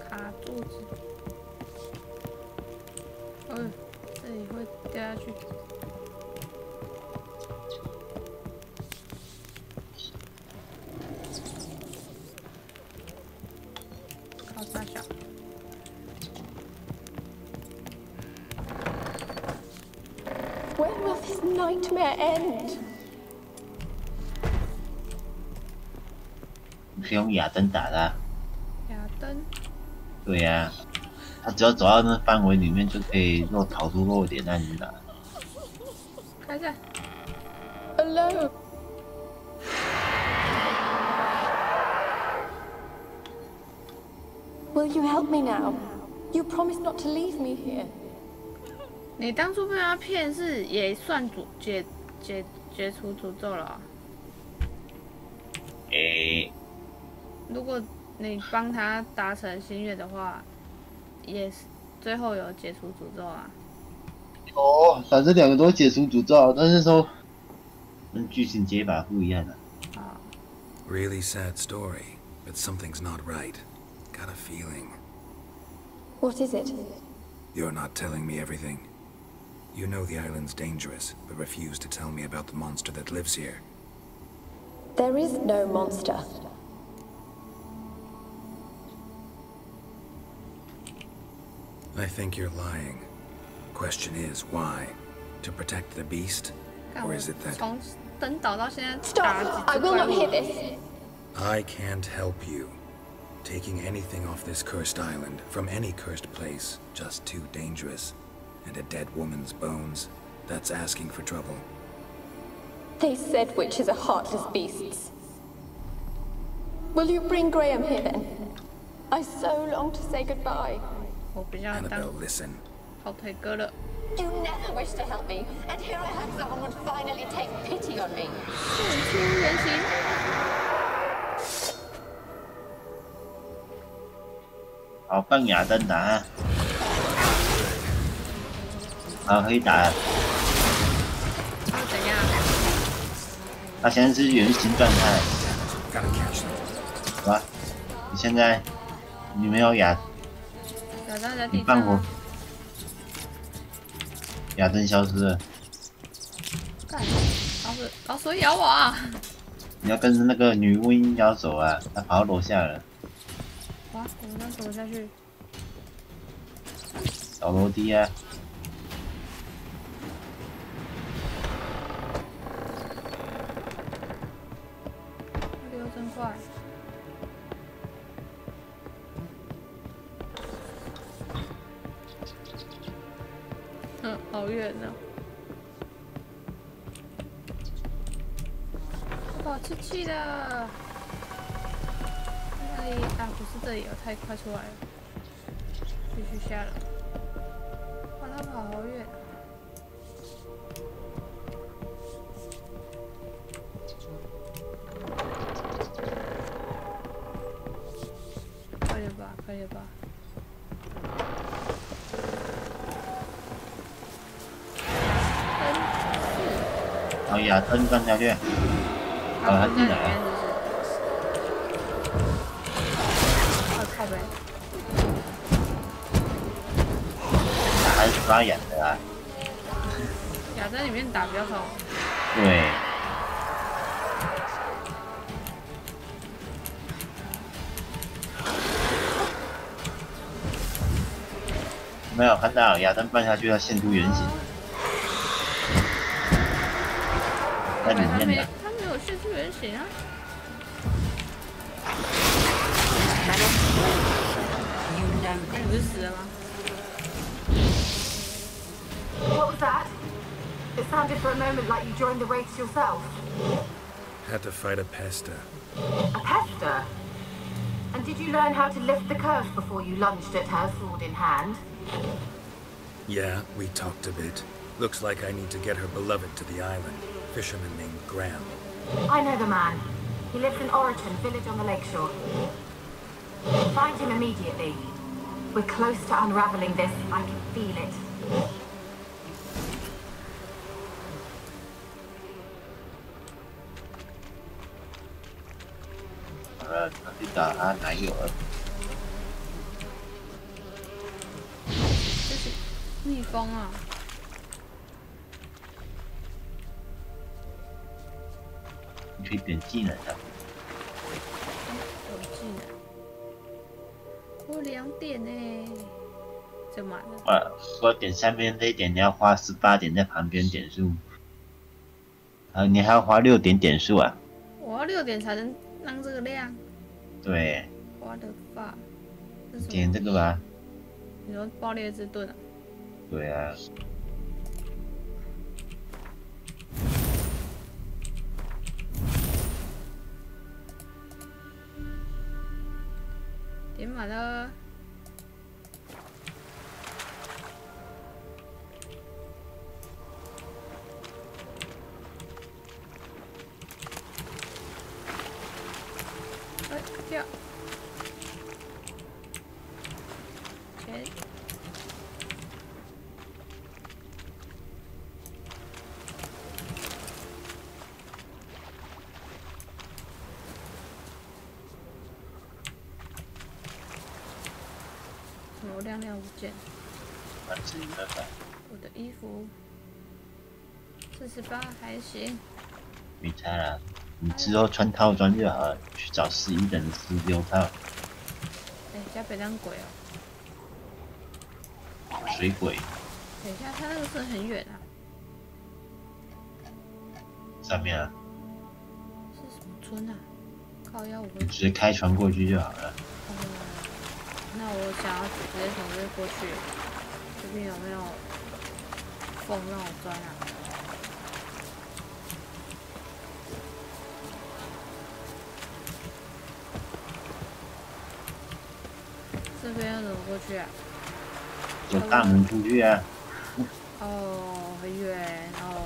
卡肚子，这里会掉下去。靠大小。When will this nightmare end? 你可以用亚灯打他。亚灯。对呀、啊，他只要走到那范围里面就可以逃出弱点，那你打。开战。Alone. Will you help me now? You promised not to leave me here. 你当初被他骗是也算解除诅咒了、啊。如果你帮他达成心愿的话，也是最后有解除诅咒啊。哦，反正两个都解除诅咒，但是说，剧情解法不一样的。Really sad story, but something's not right. Got a feeling. What is it? You're not telling me everything. You know the island's dangerous, but refuse to tell me about the monster that lives here. There is no monster. I think you're lying. Question is, why? To protect the beast? Or is it that... Stop! I will not hear this. I can't help you. Taking anything off this cursed island, from any cursed place, just too dangerous. And a dead woman's bones, that's asking for trouble. They said witches are heartless beasts. Will you bring Graham here then? I so long to say goodbye. Annabelle, listen. You never wished to help me, and here I have someone would finally take pity on me. 好，放亚灯打。好，可以打。怎样？他现在是原形状态。好吧，你现在你没有亚，你放火，亚灯消失了。干，老鼠咬我啊！你要跟着那个女巫鹰妖走啊，她跑到楼下了。哇，我们要怎么下去？找楼梯啊！溜真快。好远呢。好气气的。哪里啊？不是这里，我太快出来了。继续下了。哇，他跑好远啊！快点吧，快点吧。哦呀，灯关下去。他进来了。靠呗。他还是抓眼的啊。亚在里面打比较好。对。没有看到亚灯搬下去，要现出原形。在里面的。他没有现出原形啊。你不是死了吗 ？What was that? It sounded for a moment like you joined the race yourself. Had to fight a pester. A pester? And did you learn how to lift the curse before you lunged at her, sword in hand? Yeah, we talked a bit. Looks like I need to get her beloved to the island. Fisherman named Graham. I know the man. He lives in Oriton, village on the lakeshore. Find him immediately. We're close to unraveling this. I can feel it. 他去找他男友了。这是蜜蜂啊！你可以点技能的。有技能。我2点呢，就满了。我点上面这一点，你要花18点在旁边点数。你还要花6点点数啊？我要6点才能让这个亮。对。我的发。点这个吧。你说爆裂之盾啊？对啊。点满了。掉。钱。我亮亮5件。我的衣服48还行。没差啦，你之后穿套装就好了，去找11等的16套。加北当鬼哦。水鬼。等一下，他那个是很远啊。上面啊。是什么村啊？靠腰我会。直接开船过去就好了。那我想要直接从这过去，这边有没有缝让我钻啊？这边要怎么过去啊？有大门出去啊。哦，很远哦。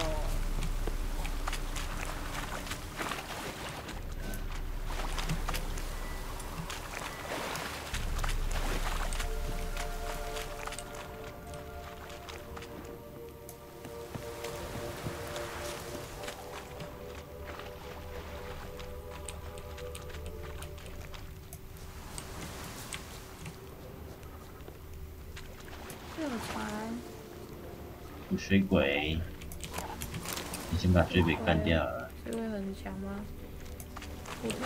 这个船。有水鬼，你先把水鬼干掉了。水鬼很强吗？普通。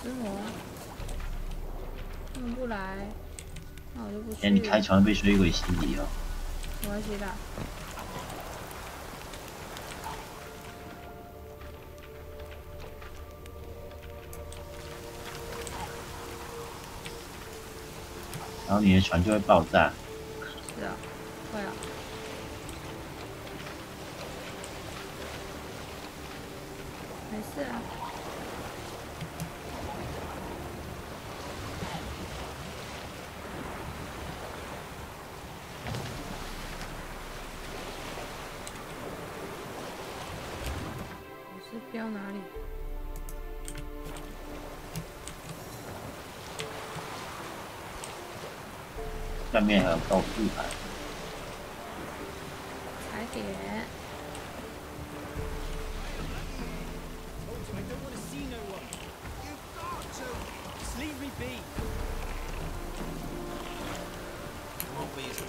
石魔。他们不来，那我就不去。哎，你开船被水鬼袭击哦。没关系的。然后你的船就会爆炸。是啊，会啊。没事啊。我是标哪里？上面还有告示牌。踩点。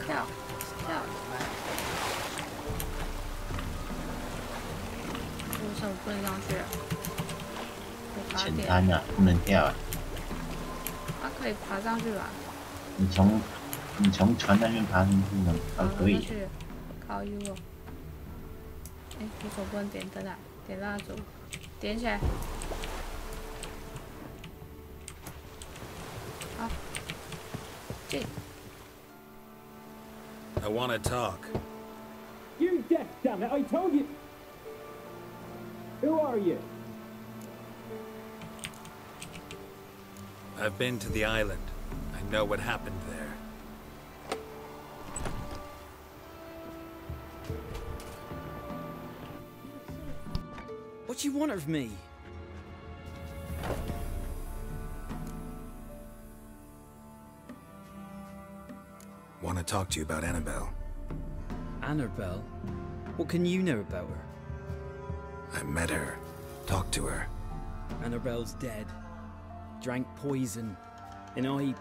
跳，跳。为什么不能上去？浅滩啊，不能跳啊。啊，可以爬上去吧？你从船那边爬上去呢？可以。靠 U 哦。哎，为什么不能点灯啊？点蜡烛，点起来。好，进。I want to talk. You deaf, damn it! I told you. Who are you? I've been to the island. I know what happened there. What do you want of me? Want to talk to you about Annabelle. Annabelle? What can you know about her? I met her. Talked to her. Annabelle's dead. Drank poison. And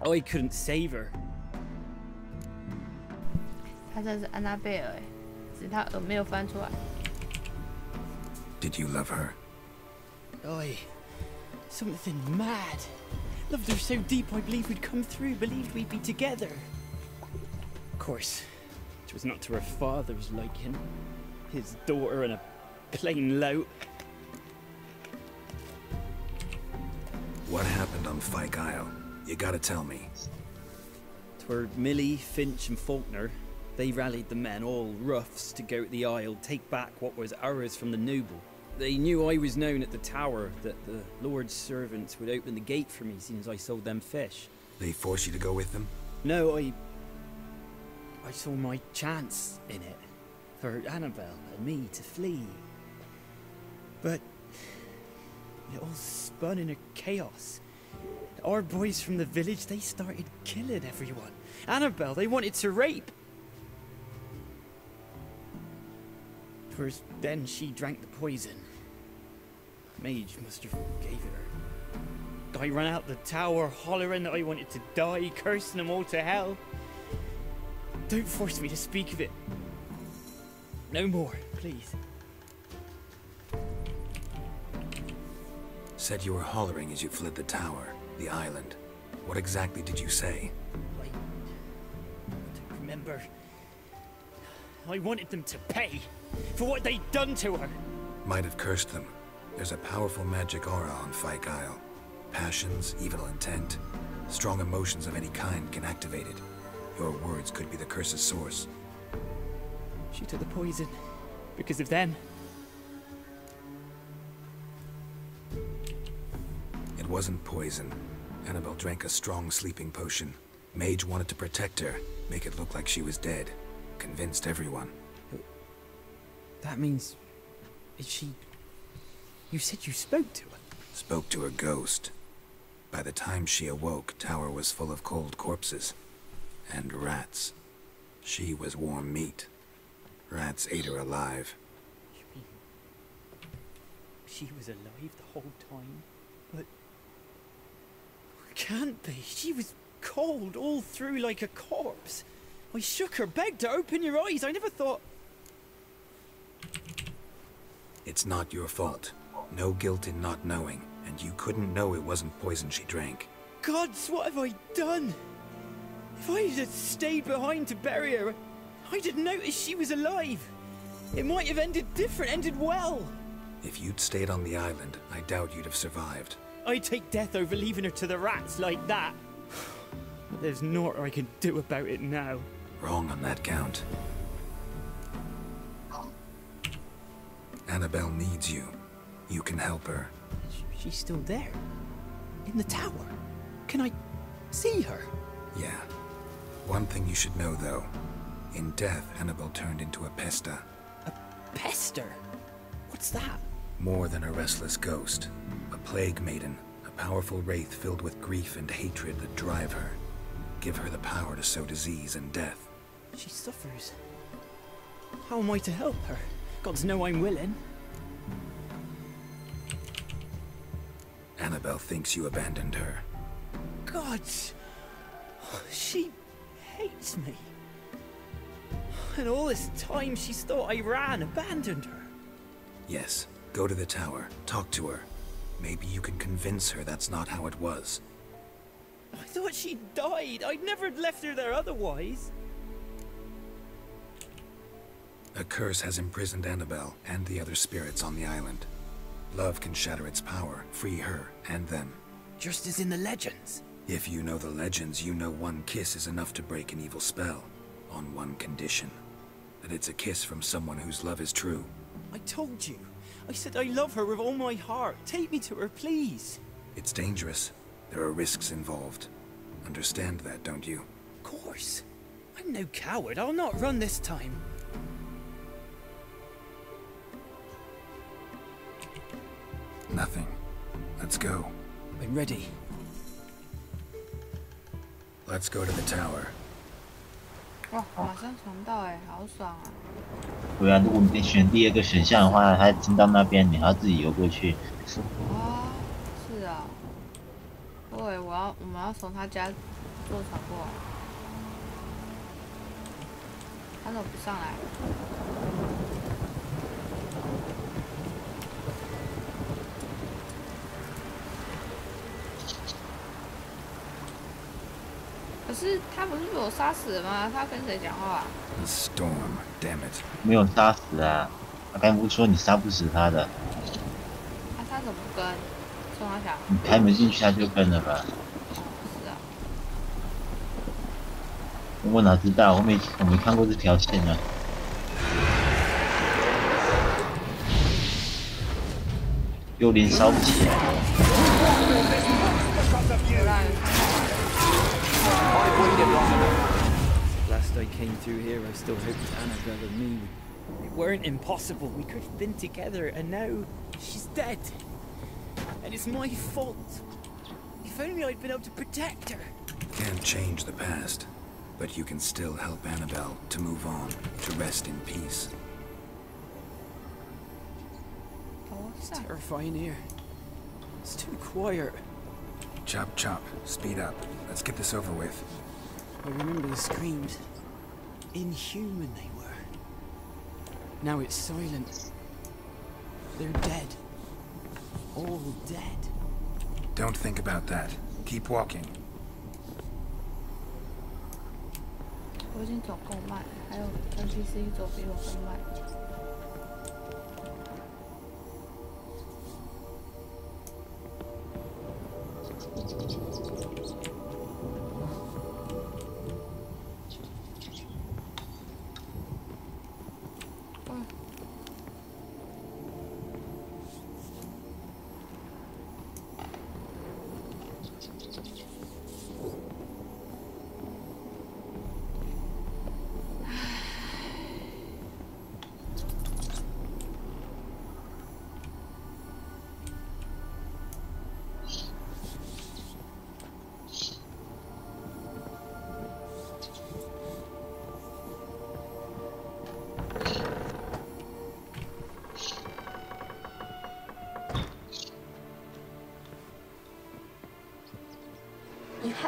I couldn't save her. 她真是安娜贝尔哎，只是她耳没有翻出来。Did you love her? Something mad. Loved her so deep I believed we'd come through, believed we'd be together. Of course, it was not to her father's liking. His daughter and a plain lout. What happened on Fyke Isle? You gotta tell me. 'Twere Millie, Finch and Faulkner. They rallied the men, all roughs, to go to the Isle, take back what was ours from the noble. They knew I was known at the tower, that the Lord's servants would open the gate for me since I sold them fish. They forced you to go with them? No, I saw my chance in it, for Annabelle and me to flee. But it all spun in a chaos. Our boys from the village, they started killing everyone. Annabelle, they wanted to rape. 'Twas then she drank the poison. Mage must have gave it her. I ran out the tower hollering that I wanted to die, cursing them all to hell. Don't force me to speak of it. No more, please. Said you were hollering as you fled the tower, the island. What exactly did you say? I don't remember. I wanted them to pay for what they'd done to her. Might have cursed them. There's a powerful magic aura on Fyke Isle. Passions, evil intent, strong emotions of any kind can activate it. Your words could be the curse's source. She took the poison because of them. It wasn't poison. Annabelle drank a strong sleeping potion. Mage wanted to protect her, make it look like she was dead. Convinced everyone. That means... is she... You said you spoke to her? Spoke to her ghost. By the time she awoke, Tower was full of cold corpses. And rats. She was warm meat. Rats ate her alive. You mean... she was alive the whole time? But... Can't be. She was cold all through like a corpse. I shook her, begged her, open your eyes. I never thought... It's not your fault. No guilt in not knowing, and you couldn't know it wasn't poison she drank. Gods, what have I done? If I had stayed behind to bury her, I'd have noticed she was alive. It might have ended different, ended well. If you'd stayed on the island, I doubt you'd have survived. I'd take death over leaving her to the rats like that. But there's naught I can do about it now. Wrong on that count. Annabelle needs you. You can help her. She's still there? In the tower? Can I see her? Yeah. One thing you should know, though. In death, Annabelle turned into a pesta. A pester? What's that? More than a restless ghost. A plague maiden. A powerful wraith filled with grief and hatred that drive her. Give her the power to sow disease and death. She suffers. How am I to help her? Gods know I'm willing. Annabelle thinks you abandoned her. Gods! She hates me. And all this time she's thought I abandoned her. Yes, go to the tower, talk to her. Maybe you can convince her that's not how it was. I thought she died. I'd never left her there otherwise. A curse has imprisoned Annabelle and the other spirits on the island. Love can shatter its power, free her and them. Just as in the legends. If you know the legends, you know one kiss is enough to break an evil spell. On one condition. That it's a kiss from someone whose love is true. I told you. I said I love her with all my heart. Take me to her, please. It's dangerous. There are risks involved. Understand that, don't you? Of course. I'm no coward. I'll not run this time. Nothing. Let's go. I'm ready. Let's go to the tower. 哇，马上传到哎，好爽啊！对啊，如果你选第二个选项的话，它进到那边，你还要自己游过去。啊，是啊。对，我们要从他家坐船过来。他怎么不上来？可是他不是被我杀死了吗？他跟谁讲话？The storm, damn it！ 没有杀死啊，他刚不是说你杀不死他的。那他怎么跟？宋阿祥？你开门进去他就跟了吧？是啊。我哪知道？我没看过这条线啊。幽灵烧不起来了。 Last I came through here, I still hoped Annabelle and me weren't impossible. We could have been together, and now she's dead. And it's my fault. If only I'd been able to protect her. Can't change the past, but you can still help Annabelle to move on, to rest in peace. It's terrifying here. It's too quiet. Chop, chop. Speed up. Let's get this over with. I remember the screams. Inhuman they were. Now it's silent. They're dead. All dead. Don't think about that. Keep walking. 我已经走够慢，还有 NPC 走比我更慢。 Wu-Ya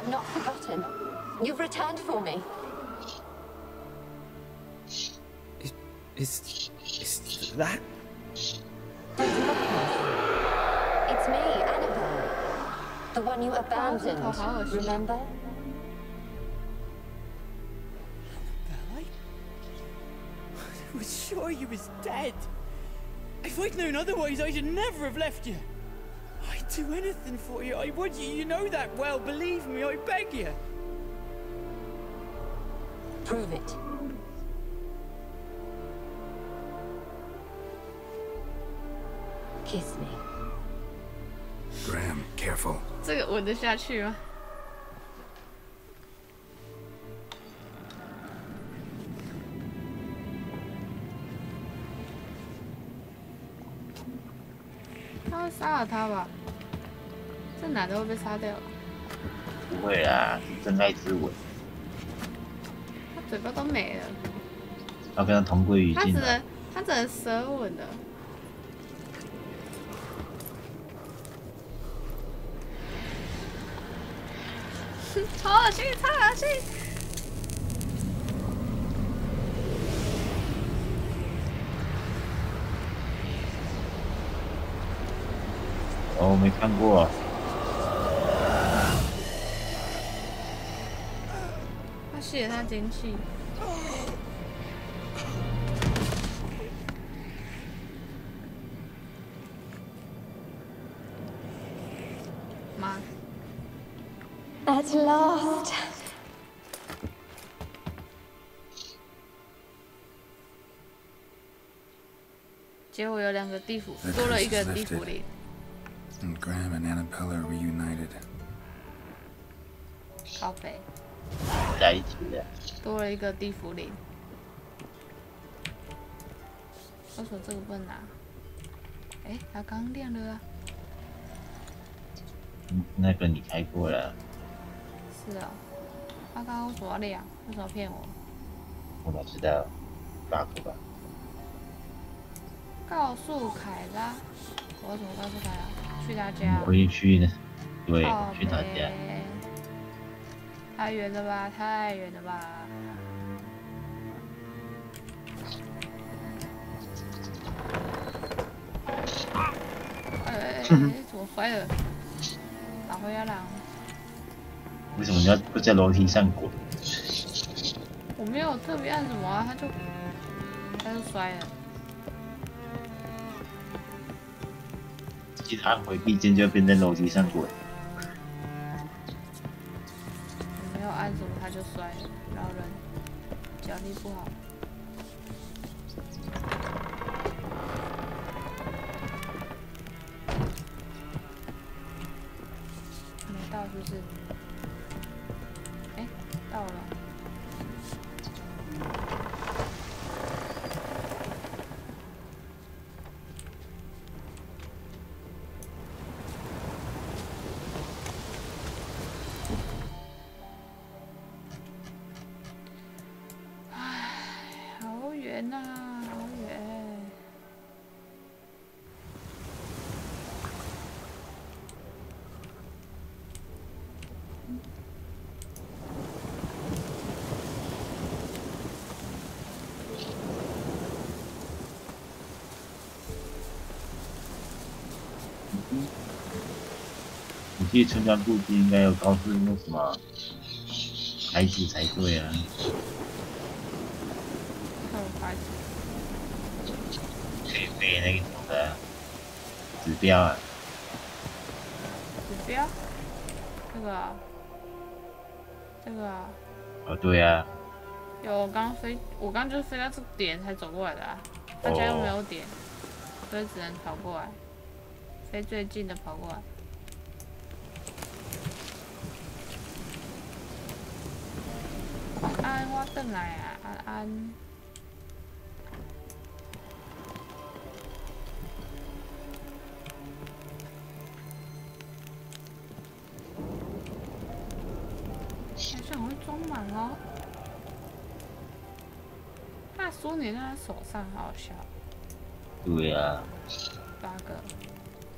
have not forgotten. You've returned for me. Is that? Don't recognize me. It's me, Annabelle. The one you abandoned, remember? I was sure you was dead. If I'd known otherwise, I should never have left you. I'd do anything for you. I would. You know that well. Believe me, I beg you. Prove it. Kiss me. Graham, careful. 这个吻得下去吗？他会杀了他吧？这男的会被杀掉？不会啦，真爱之吻。他嘴巴都没了。要跟他同归于尽。他只能舌吻的。超恶心，超恶心！哦，我没看过。他吸了他精气。妈。At last. 结果有2个地府，多了一个地府灵。And Graham and Annabelle are reunited. 靠北。在一起的。多了一个地府灵。为什么这个不能拿？哎，它刚亮了啊。那个你开过了。是啊，他刚刚为什么要亮？为什么骗我？我哪知道 ，bug 吧。告诉凯拉，我怎么告诉凯拉？去他家。我也去呢，对，去他家。太远了吧，太远了吧。哎，怎么摔了？打回来了。为什么你要不在楼梯上滚？我没有特别按什么啊，他就摔了。记得按回避键就变在楼梯上滚。没有按什么他就摔了，老人脚力不好。没到是不是？哎，到了。好远呐，好远！你去村庄附近应该有告诉那什么牌子才对啊。可以背那种的指标啊。指标？这个啊？这个啊？哦，对啊。有，我刚就是飞到这个点才走过来的啊。大家又没有点，所以只能跑过来，飞最近的跑过来。安，我回来啊，安安。好像会装满哦。那说你在他手上，好好笑。对啊。8个。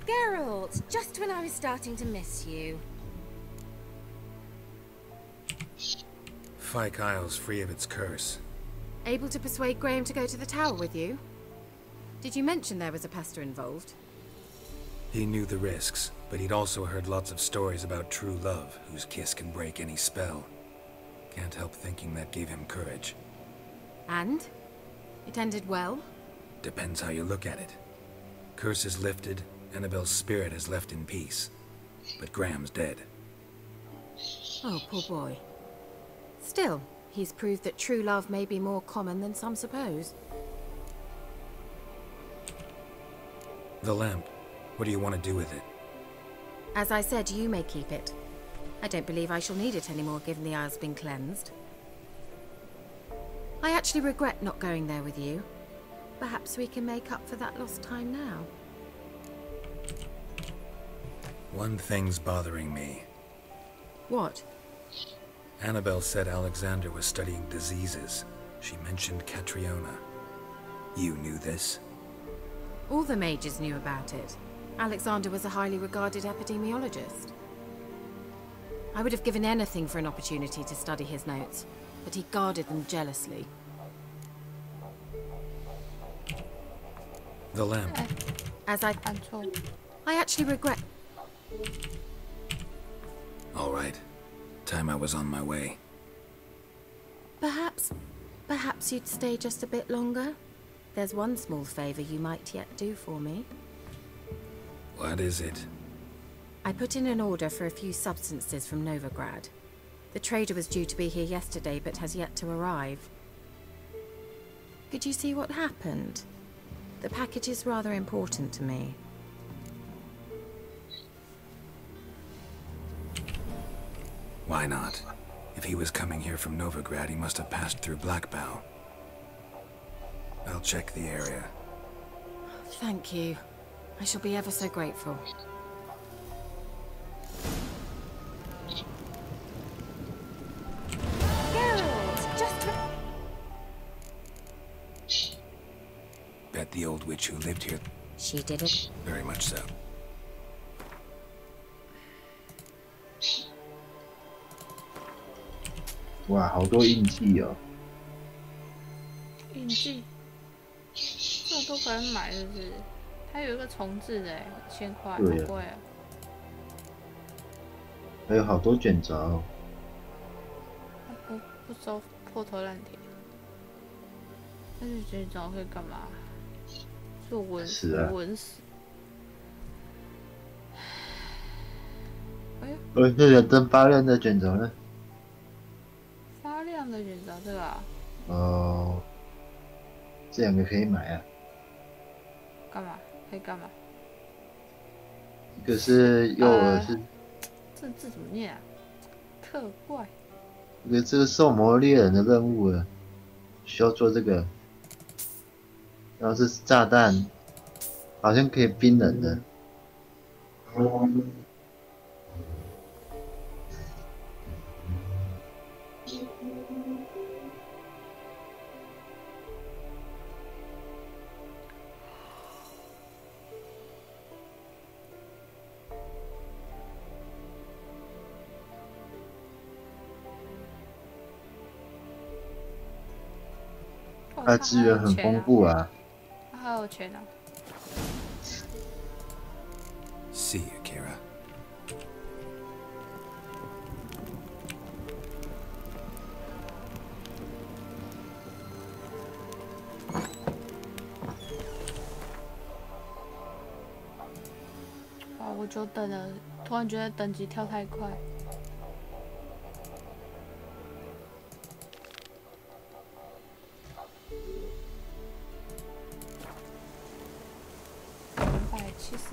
Geralt, just when I was starting to miss you. Fyke Isle's free of its curse. Able to persuade Graham to go to the tower with you? Did you mention there was a pester involved? He knew the risks, but he'd also heard lots of stories about true love, whose kiss can break any spell. Can't help thinking that gave him courage. And? It ended well? Depends how you look at it. Curse is lifted, Annabelle's spirit is left in peace. But Graham's dead. Oh, poor boy. Still, he's proved that true love may be more common than some suppose. The lamp. What do you want to do with it? As I said, you may keep it. I don't believe I shall need it anymore, given the Isle's been cleansed. I actually regret not going there with you. Perhaps we can make up for that lost time now. One thing's bothering me. What? Annabelle said Alexander was studying diseases. She mentioned Catriona. You knew this? All the mages knew about it. Alexander was a highly regarded epidemiologist. I would have given anything for an opportunity to study his notes, but he guarded them jealously. The lamp. As I actually regret... All right. Time I was on my way. Perhaps you'd stay just a bit longer? There's one small favor you might yet do for me. What is it? I put in an order for a few substances from Novigrad. The trader was due to be here yesterday, but has yet to arrive. Could you see what happened? The package is rather important to me. Why not? If he was coming here from Novigrad, he must have passed through Blackbow. I'll check the area. Thank you. I shall be ever so grateful. Bet the old witch who lived here... She did it? Very much so. Wow, 好多印记哦。印记，这都可以买，是不是？它有一个重置的，1000块，好贵啊！还有好多卷轴哦。不收破头烂铁，但是卷轴可以干嘛？做纹死。哎呦！那个灯发亮的卷轴呢？发亮的卷轴这个啊？哦，这两个可以买啊。干嘛？可以干嘛？一个是幼儿是。这字怎么念啊？特怪。这个兽魔猎人的任务了，需要做这个。然后是炸弹，好像可以冰人的。它资源很丰富啊。还有钱啊 See you, Kira. 哇，我就等了，突然觉得等级跳太快。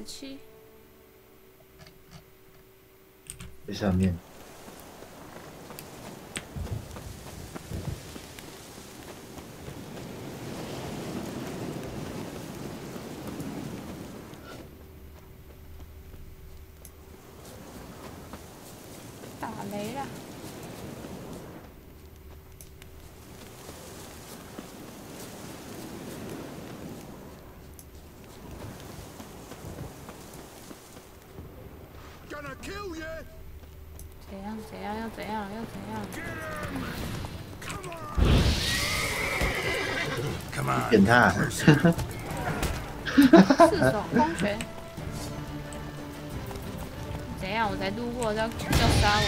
277，在上面。打雷了。谁怎样？怎样？要怎样？要怎样？点他。四手空拳。怎样？我才路过要杀我，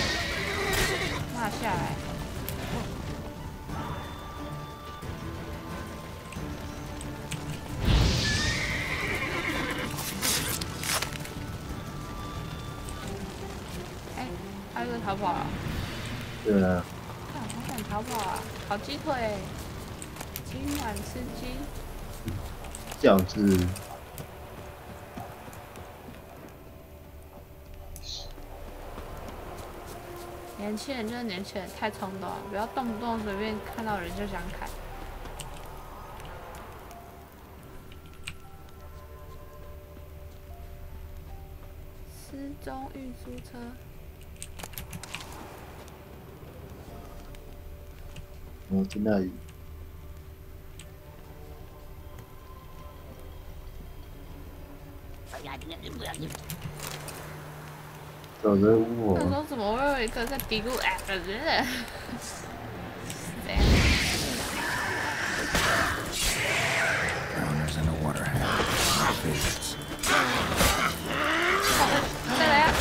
骂下来。哎，还有个逃跑了。对啊。看，好想逃跑啊！烤鸡腿，今晚吃鸡。饺子。年轻人就是年轻人，太冲动了，不要动不动随便看到人就想砍。失踪运输车。我在那里。走着我。那时候怎么会有一个在嘀咕哎？怎样？再来呀！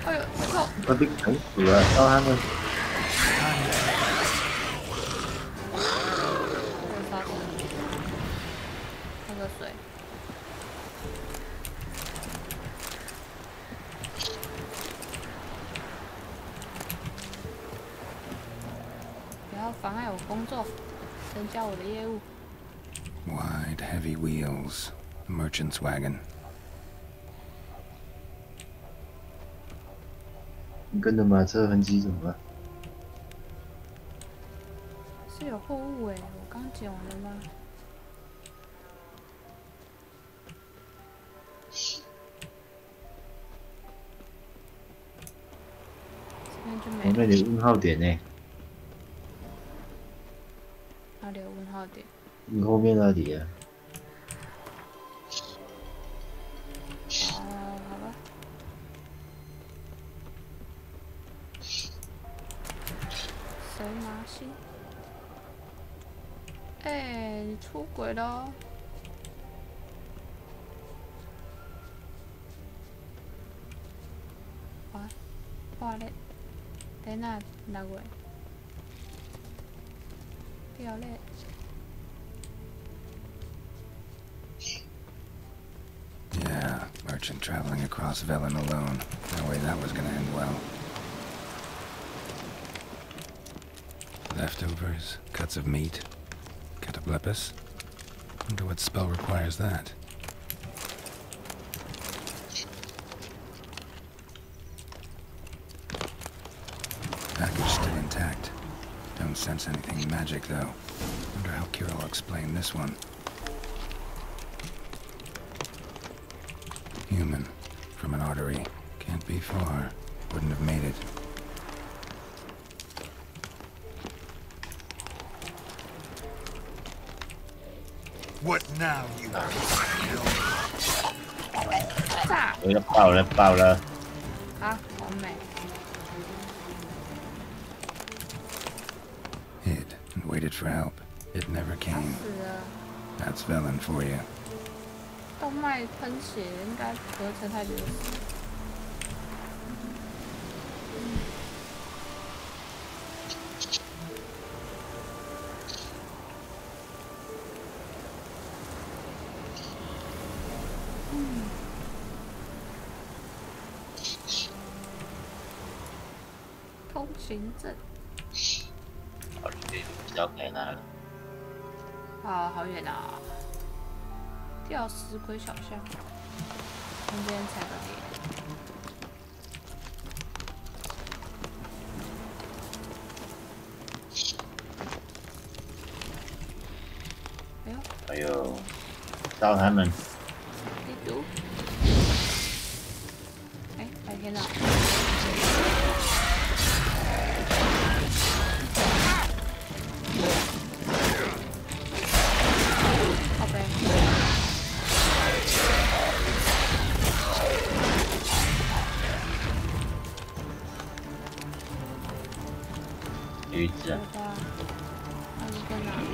哎呦，我靠！我被砍死了，到他们。喝个水。不要妨碍我工作，增加我的业务。Wide, heavy wheels, a merchant's wagon. 你跟着马车痕迹怎么了？是有货物哎，我刚捡完了吗？这边就没了。我那里问号点呢？哪里有问号点？你后面那里啊。好吧。神马星。哎，你出轨了！哇嘞，在哪来过？掉嘞！ Yeah, merchant traveling across Velen alone. No way that was gonna end well. Leftovers, cuts of meat, cataplepis. Wonder what spell requires that. Package still intact. Don't sense anything magic though. Wonder how Kira will explain this one. Human, from an artery. Can't be far. Wouldn't have made it. What now, you? 我要爆了，爆了！啊，好美。 Hid and waited for help. It never came. That's Velen for you. 动脉喷血应该合成太流失。通行证。好，这交给他了。啊，好远啊！ 掉石龟小巷，中间踩个点。哎呦！哎呦，找他们。地图。哎，白天呢？好呗。的。那是在哪里？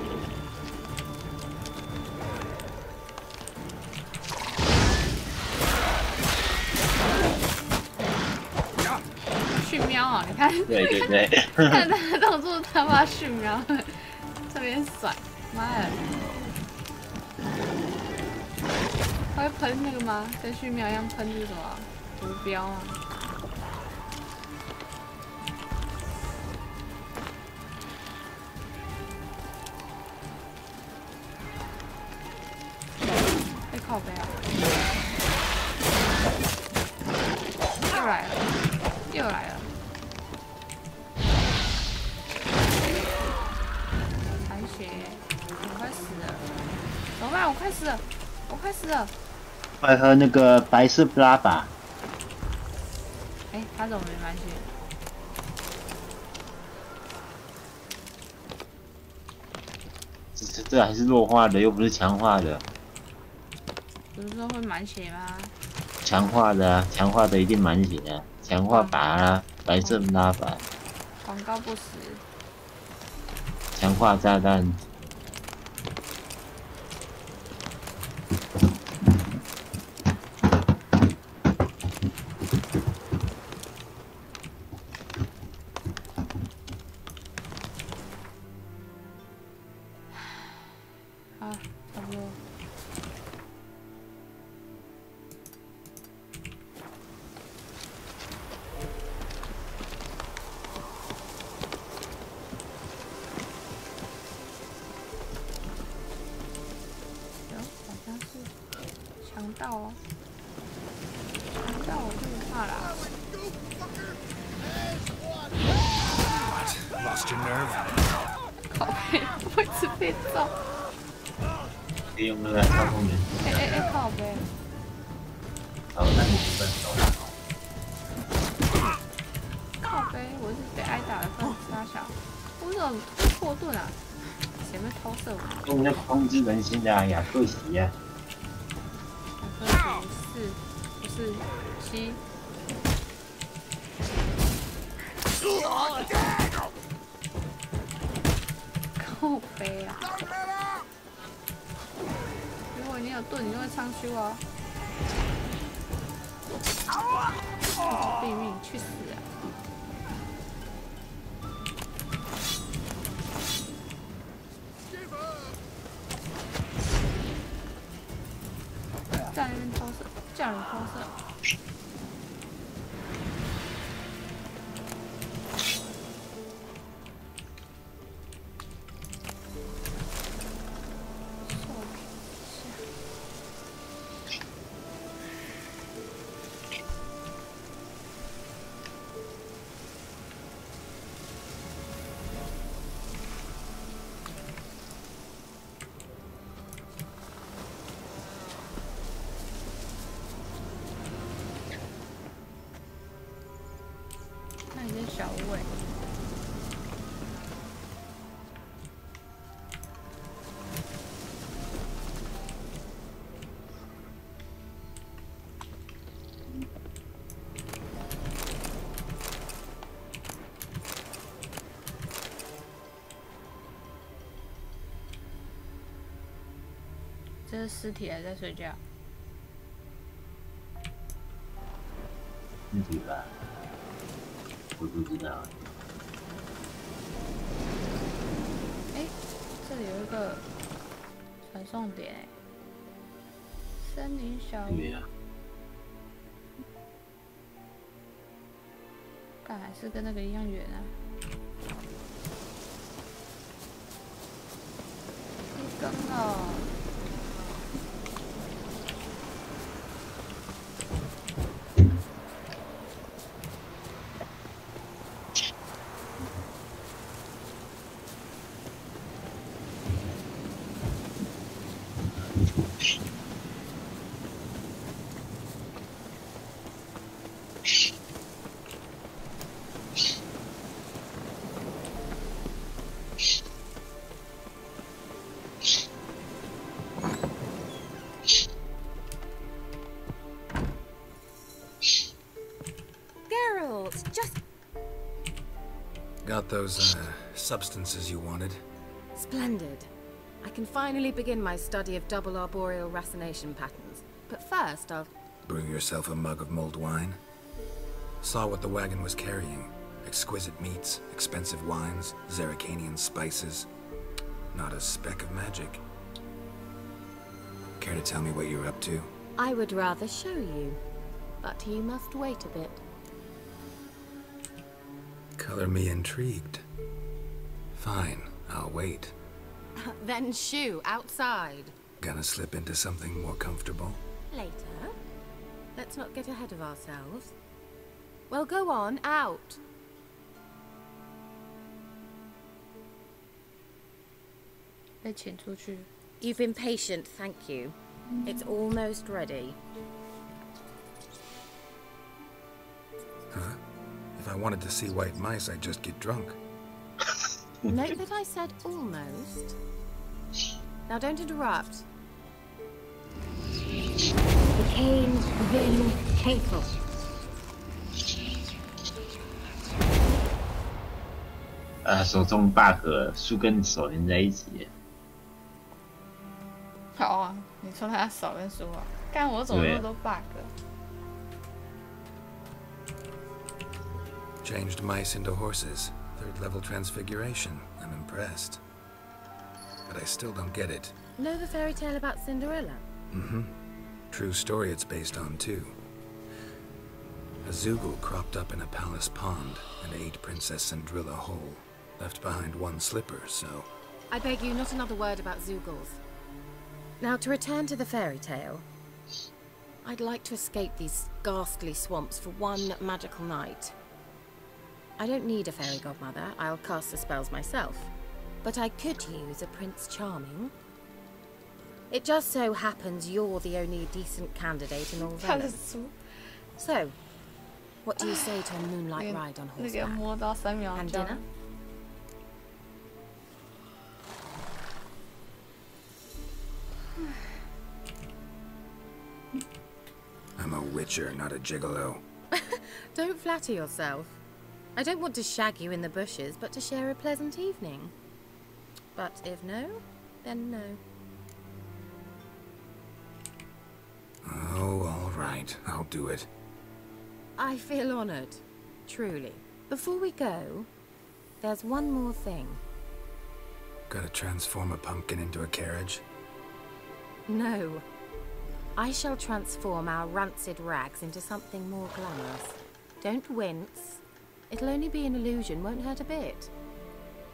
驯喵啊！你看，对对对，看他的动作，他妈驯喵，这边甩，妈的！他会喷那个吗？跟驯喵一样喷这个什么毒镖啊？被靠背啊！又来了，又来了！残血，我快死了！怎么办？我快死了！我快死了！快喝那个白色布拉吧。哎，他怎么没满血？这还是弱化的，又不是强化的。不是说会满血吗？强化的啊，强化的一定满血啊，强化靶啊，白色拉靶。广告不实。强化炸弹。好，差不多。好像是强盗哦，强盗我就不怕啦。Lost your nerve? 靠背，我一直被揍。可以用那个操控员。哎，靠背。好，那你分手。靠背，我是被挨打的份，傻小。我怎么破盾啊？前面偷射我。用那控制人心的雅克西呀。雅克西不是7。靠背啊！如果你有盾，你就会上去哦。毙命，去死啊！在那边偷射，叫人偷射。小尾，这是尸体还在睡觉？尸体吧。我不知道。哎，这里有一个传送点哎，森林小屋。干还是跟那个一样远啊。一根哦。Got those, substances you wanted? Splendid. I can finally begin my study of double arboreal racination patterns. But first, I'll... Brew yourself a mug of mulled wine? Saw what the wagon was carrying. Exquisite meats, expensive wines, Zerrikanian spices. Not a speck of magic. Care to tell me what you're up to? I would rather show you, but you must wait a bit. Color me intrigued. Fine, I'll wait. Then shoo, outside. Gonna slip into something more comfortable? Later. Let's not get ahead of ourselves. Well, go on, out. You've been patient, thank you. It's almost ready. Huh? If I wanted to see white mice, I'd just get drunk. Note that I said almost. Now don't interrupt. Became then hateful.手中 bug 树跟手连在一起。好啊，你说他手跟书啊？干我怎么那么多 bug？ Changed mice into horses. 3rd level transfiguration. I'm impressed. But I still don't get it. Know the fairy tale about Cinderella? Mm-hmm. True story it's based on, too. A Zoogle cropped up in a palace pond and ate Princess Cinderella whole. Left behind one slipper, so... I beg you, not another word about Zoogles. Now, to return to the fairy tale, I'd like to escape these ghastly swamps for one magical night. I don't need a fairy godmother, I'll cast the spells myself. But I could use a Prince Charming. It just so happens you're the only decent candidate in all Velen. So, what do you say to a moonlight ride on horseback? And dinner? I'm a witcher, not a gigolo. Don't flatter yourself. I don't want to shag you in the bushes, but to share a pleasant evening. But if no, then no. Oh, all right. I'll do it. I feel honored. Truly. Before we go, there's one more thing. Gotta transform a pumpkin into a carriage? No. I shall transform our rancid rags into something more glamorous. Don't wince. It'll only be an illusion, won't hurt a bit.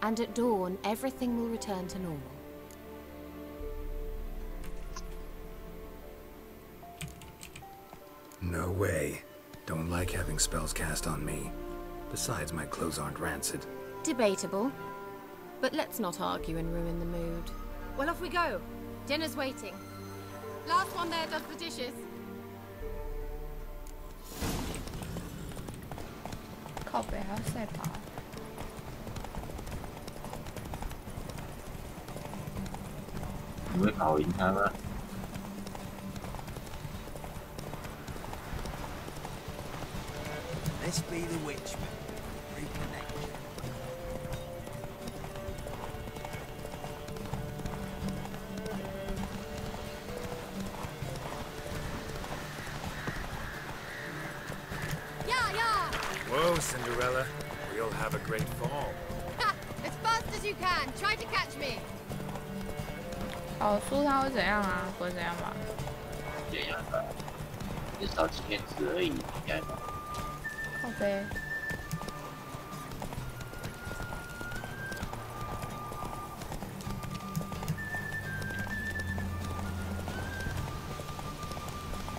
And at dawn, everything will return to normal. No way. Don't like having spells cast on me. Besides, my clothes aren't rancid. Debatable. But let's not argue and ruin the mood. Well, off we go. Dinner's waiting. Last one there does the dishes. Copy, I'll say that. Let's be the witch. Reconnect. Whoa, Cinderella. We'll have a great fall. Ha! As fast as you can. Try to catch me. 哦，输他会怎样啊？不会怎样吧？这样吧，就少几片纸而已，应该吧。靠背。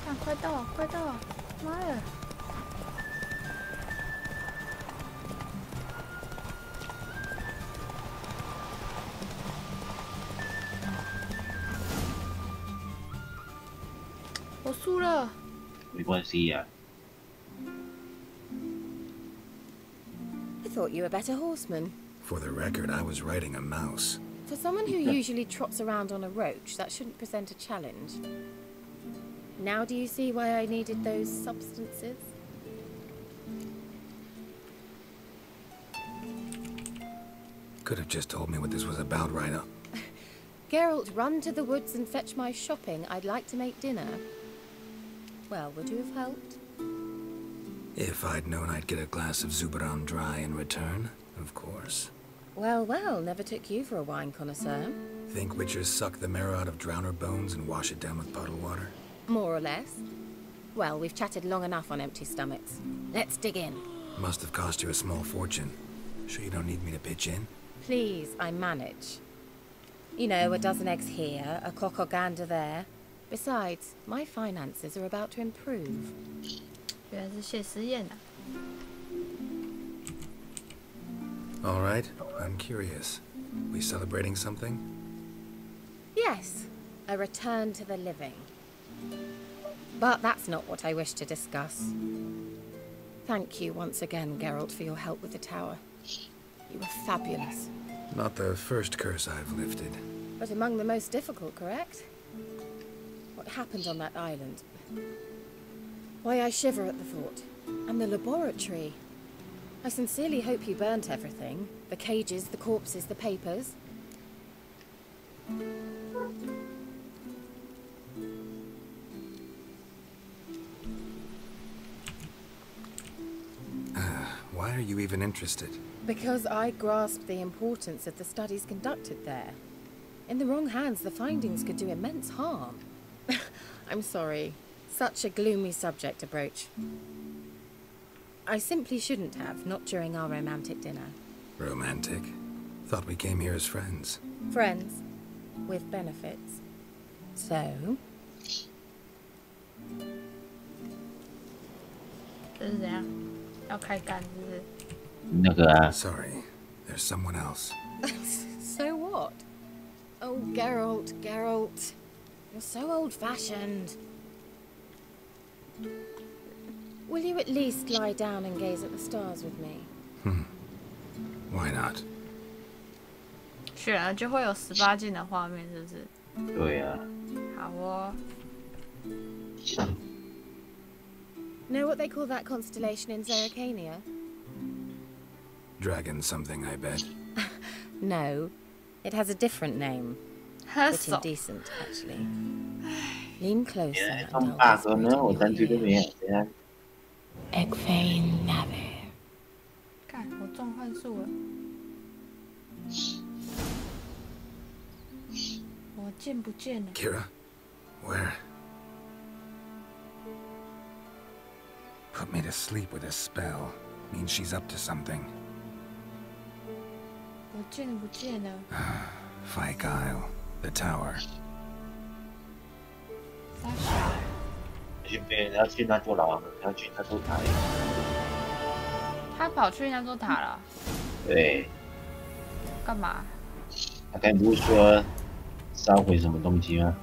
看，快到，快到！妈呀！我输了。没关系呀。I thought you were a better horseman. For the record, I was riding a mouse. For someone who usually trots around on a roach, that shouldn't present a challenge. Now do you see why I needed those substances? Could have just told me what this was about right up. Geralt, run to the woods and fetch my shopping. I'd like to make dinner. Well, would you have helped? If I'd known I'd get a glass of Zubaram dry in return, of course. Well, well, never took you for a wine connoisseur. Think witchers suck the marrow out of drowner bones and wash it down with bottled water? More or less. Well, we've chatted long enough on empty stomachs. Let's dig in. Must have cost you a small fortune. Sure you don't need me to pitch in? Please, I manage. You know, a dozen eggs here, a cock or gander there. Besides, my finances are about to improve. 原来是谢师宴啊。 All right, I'm curious. We celebrating something? Yes, a return to the living. But that's not what I wish to discuss. Thank you once again, Geralt, for your help with the tower. You were fabulous. Not the first curse I've lifted. But among the most difficult, correct? What happened on that island? Why, I shiver at the thought. And the laboratory. I sincerely hope you burnt everything. The cages, the corpses, the papers. Why are you even interested? Because I grasped the importance of the studies conducted there. In the wrong hands, the findings could do immense harm. I'm sorry. Such a gloomy subject to broach. I simply shouldn't have, not during our romantic dinner. Romantic? Thought we came here as friends. Friends. With benefits. So? 这是怎样？要开干是不是？那个啊。 Sorry, there's someone else. So what? Oh, Geralt, Geralt. You're so old-fashioned. Will you at least lie down and gaze at the stars with me? Why not? 选了就会有18禁的画面，是不是？对啊。好哦。 Know what they call that constellation in Zerrikania? Dragon something, I bet. No. It has a different name. Bit indecent, actually. Lean closer and I'll whisper into your ear. Egfain Nave. 看我中幻术了。我剑不见了。 Kira? Where? Put me to sleep with a spell. Means she's up to something. 我剑不见了。Fyke Isle. The tower. 要去那座牢，要去那座塔。他跑去那座塔了。对。干嘛？他刚不是说烧毁什么东西吗？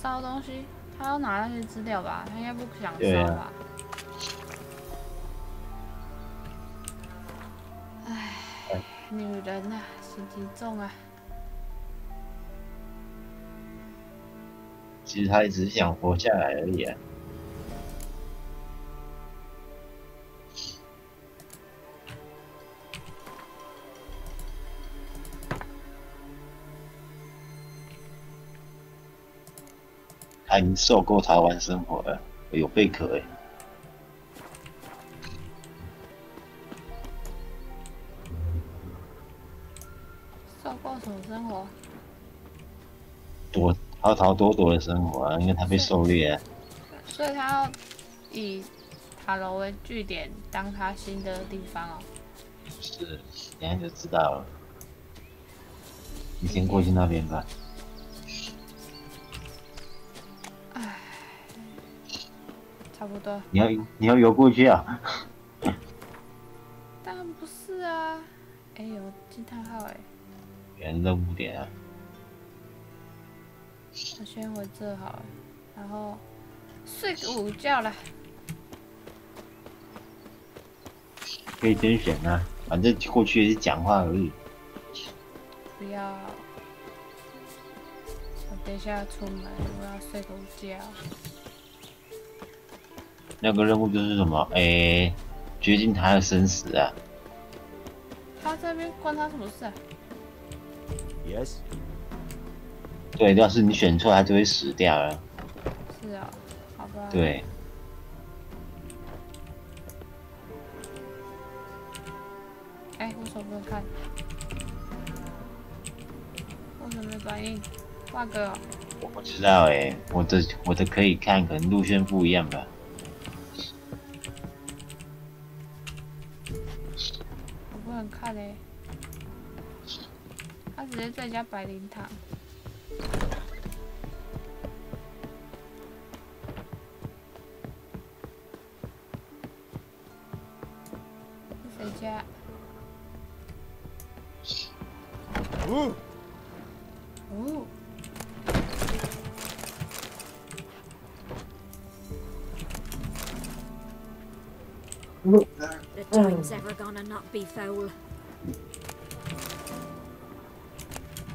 烧东西？他要拿那些资料吧？他应该不想烧吧？唉，女人啊，心机重啊。 其实他也只是想活下来而已啊。他已经受够台湾生活了，有贝壳哎。受够什么生活？嚎啕朵朵的生活啊，因为他被狩猎啊。所以他要以塔楼为据点，当他新的地方哦。是，等下就知道了。你先过去那边吧。唉，差不多。你要游过去啊？当然不是啊！哎呦，惊叹号哎！原任务点啊。 我先回这好了，然后睡个午觉啦。可以甄选啊，反正过去也是讲话而已。不要，我等一下出门，我要睡个午觉。那个任务就是什么？决定他的生死啊！在那边关他什么事啊 ？Yes。对，要是你选错，它就会死掉了。是啊，好吧。对。哎，为什么不能看？为什么没反应 ？bug 哦。我不知道哎，我的可以看，可能路线不一样吧。我不能看嘞。他直接在家摆灵堂。谁家？哦。哦。The time's ever gonna not be foul.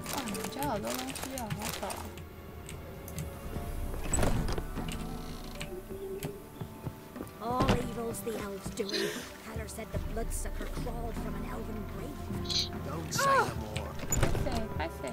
哇，你们家好多东西啊，好丑啊！ All evil's the elves doing. Haller said the bloodsucker crawled from an elven grave. Don't say no more. 拍谁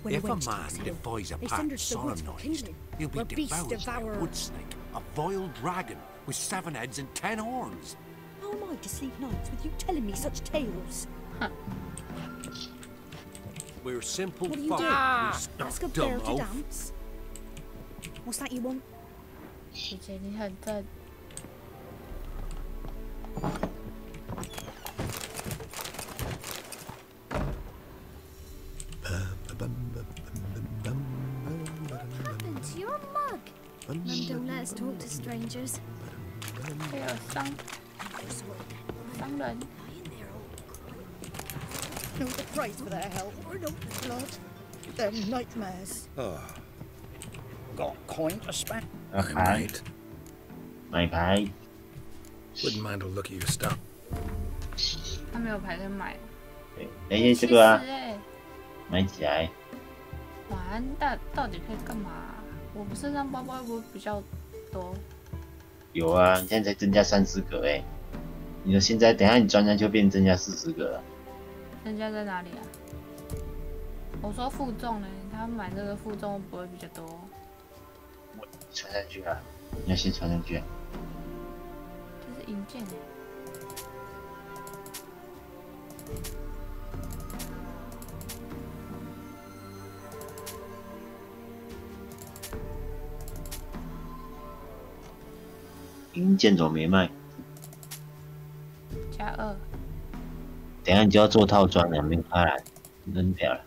？If a man defies a pact solemn night, he'll be devoured by a wood snake, a vile dragon with 7 heads and 10 horns. How am I to sleep nights with you telling me such tales? We're simple What do you folk. do? Ask a bear to dance? What's that you want? 姐姐，你很正。It's your mug. Mum, don't let us talk to strangers. 还有商人。 No the price for their help. Or no blood. They're nightmares. Got coin to spare? I might. 买牌。 Wouldn't mind a look at your stuff. 他没有牌可以买。哎，这个啊，买起来。完蛋，到底可以干嘛？我们身上包包会不会比较多？有啊，你现在才增加30个哎，你的现在等一下你装上就变增加40个了。增加在哪里啊？我说负重呢，他买这个负重不会比较多？我穿上去啊，你要先穿上去啊。这是银剑哎。 银剑怎么没卖？加2。等一下你就要做套装了，没有开来，扔掉了。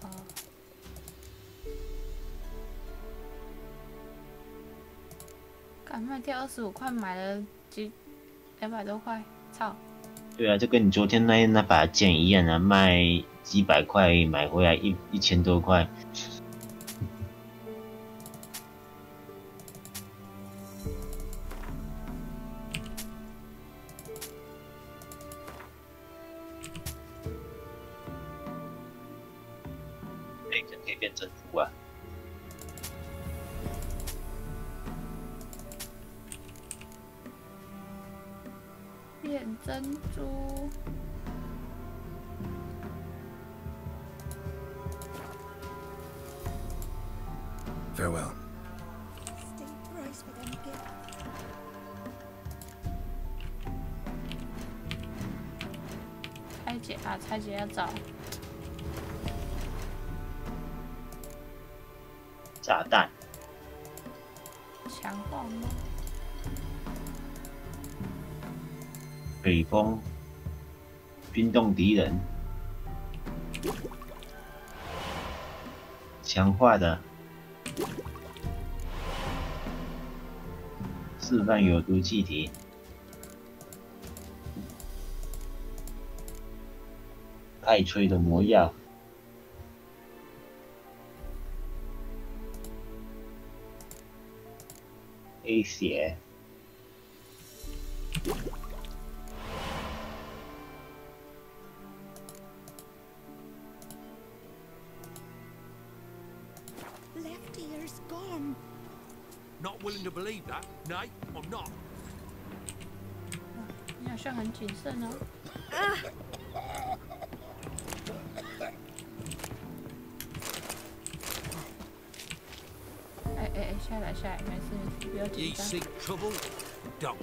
敢卖掉25块，买了200多块，操！对啊，就跟你昨天那把剑一样啊，卖几百块买回来1000多块。 可以变珍珠啊！变珍珠。Farewell.拆解啊，拆解要找。 炸弹，强化吗？北风，冰冻敌人，强化的，释放有毒气体，太吹的魔药。黑血。Left ear's gone. Not willing to believe that? Nay, I'm not. 你好像很谨慎哦。哎，下来，没事，不要紧 Ye 张。 seek trouble? Don't.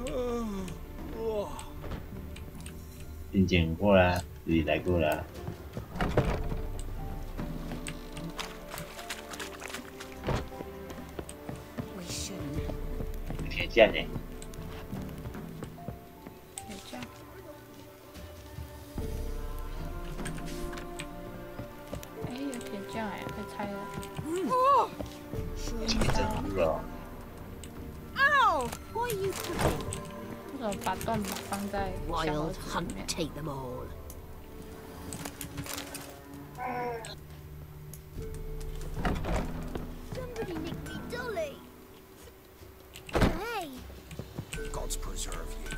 It'll. 进见过啦，自己来过啦。铁匠呢？铁匠。哎，有铁匠哎，可以拆了。哦，真酷哦！ Ow! Why are you cooking? 为什么把断码放在小盒 Wild 子里 hunt 面？ take them all. Somebody nick me dolly. Hey. Gods preserve you.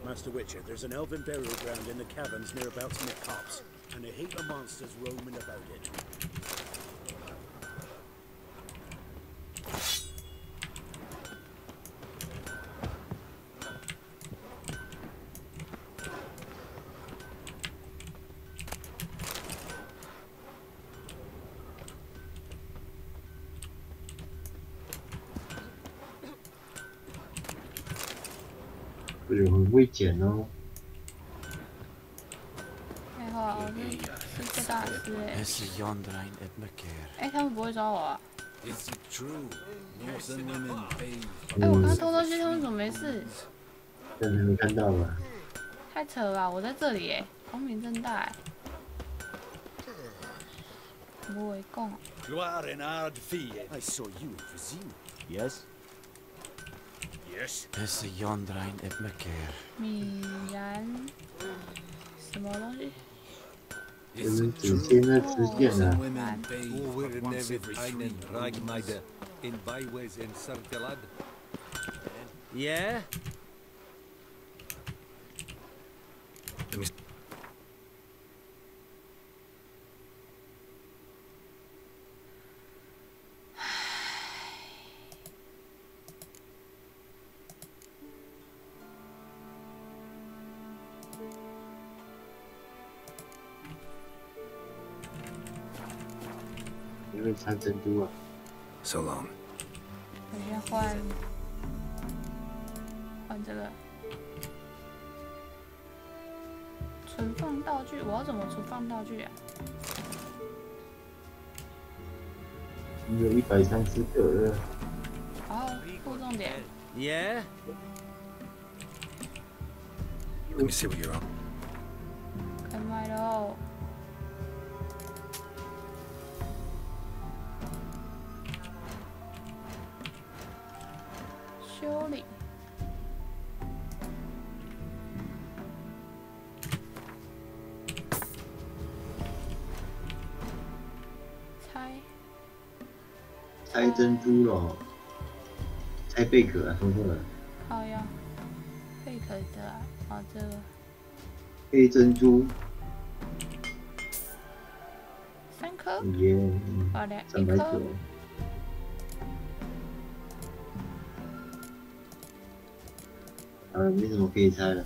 Master Witcher, there's an elven burial ground in the caverns nearabouts near Cops, and a heap of monsters roaming about it. .不是很危险哦。还好，我是这大师哎。哎，他们不会抓我啊？哎，我刚偷东西，他们怎么没事？但是没看到吧？太扯了吧！我在这里哎，光明正大哎。不为共。You are an hard fiend. I saw you in Vizima. Yes? Yes. 米然什么东西？我们祖先的实践啊。Yeah? 因为藏珍珠啊。So long. 我先换这个存放道具，我要怎么存放道具啊？你有130个了。好，附重点。Yeah? Let me see what you're on. 可以买喽。修理。拆珍珠咯，拆贝壳啊，说错了。好呀，贝壳的啊，哦这个。黑珍珠。3颗。耶。好的390。没什么可以拆了。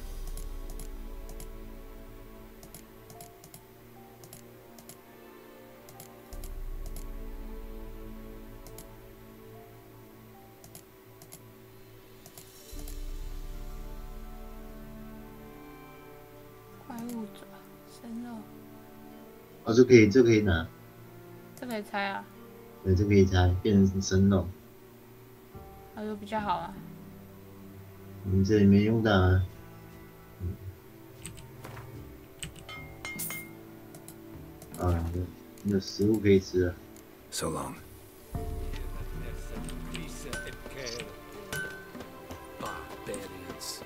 怪物爪，生肉。哦，这可以拿。这可以拆啊。对，这可以拆，变成生肉。那就比较好啊。你这里没用到啊。啊，有食物可以吃了。So long. Barbarians.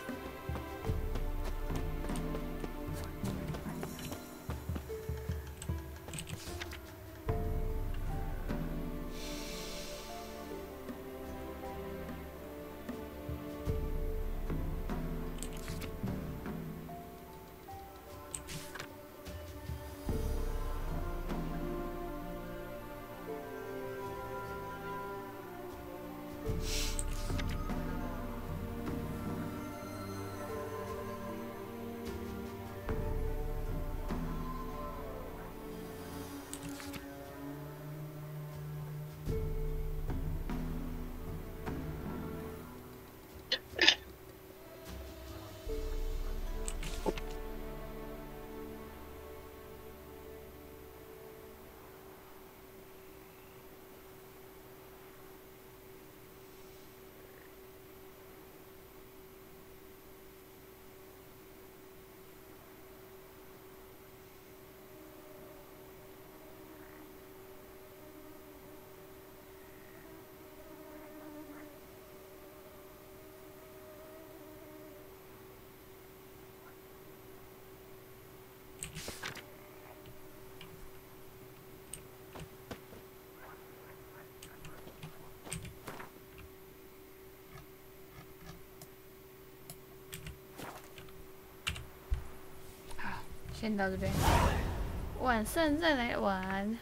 先到这边，晚上再来玩。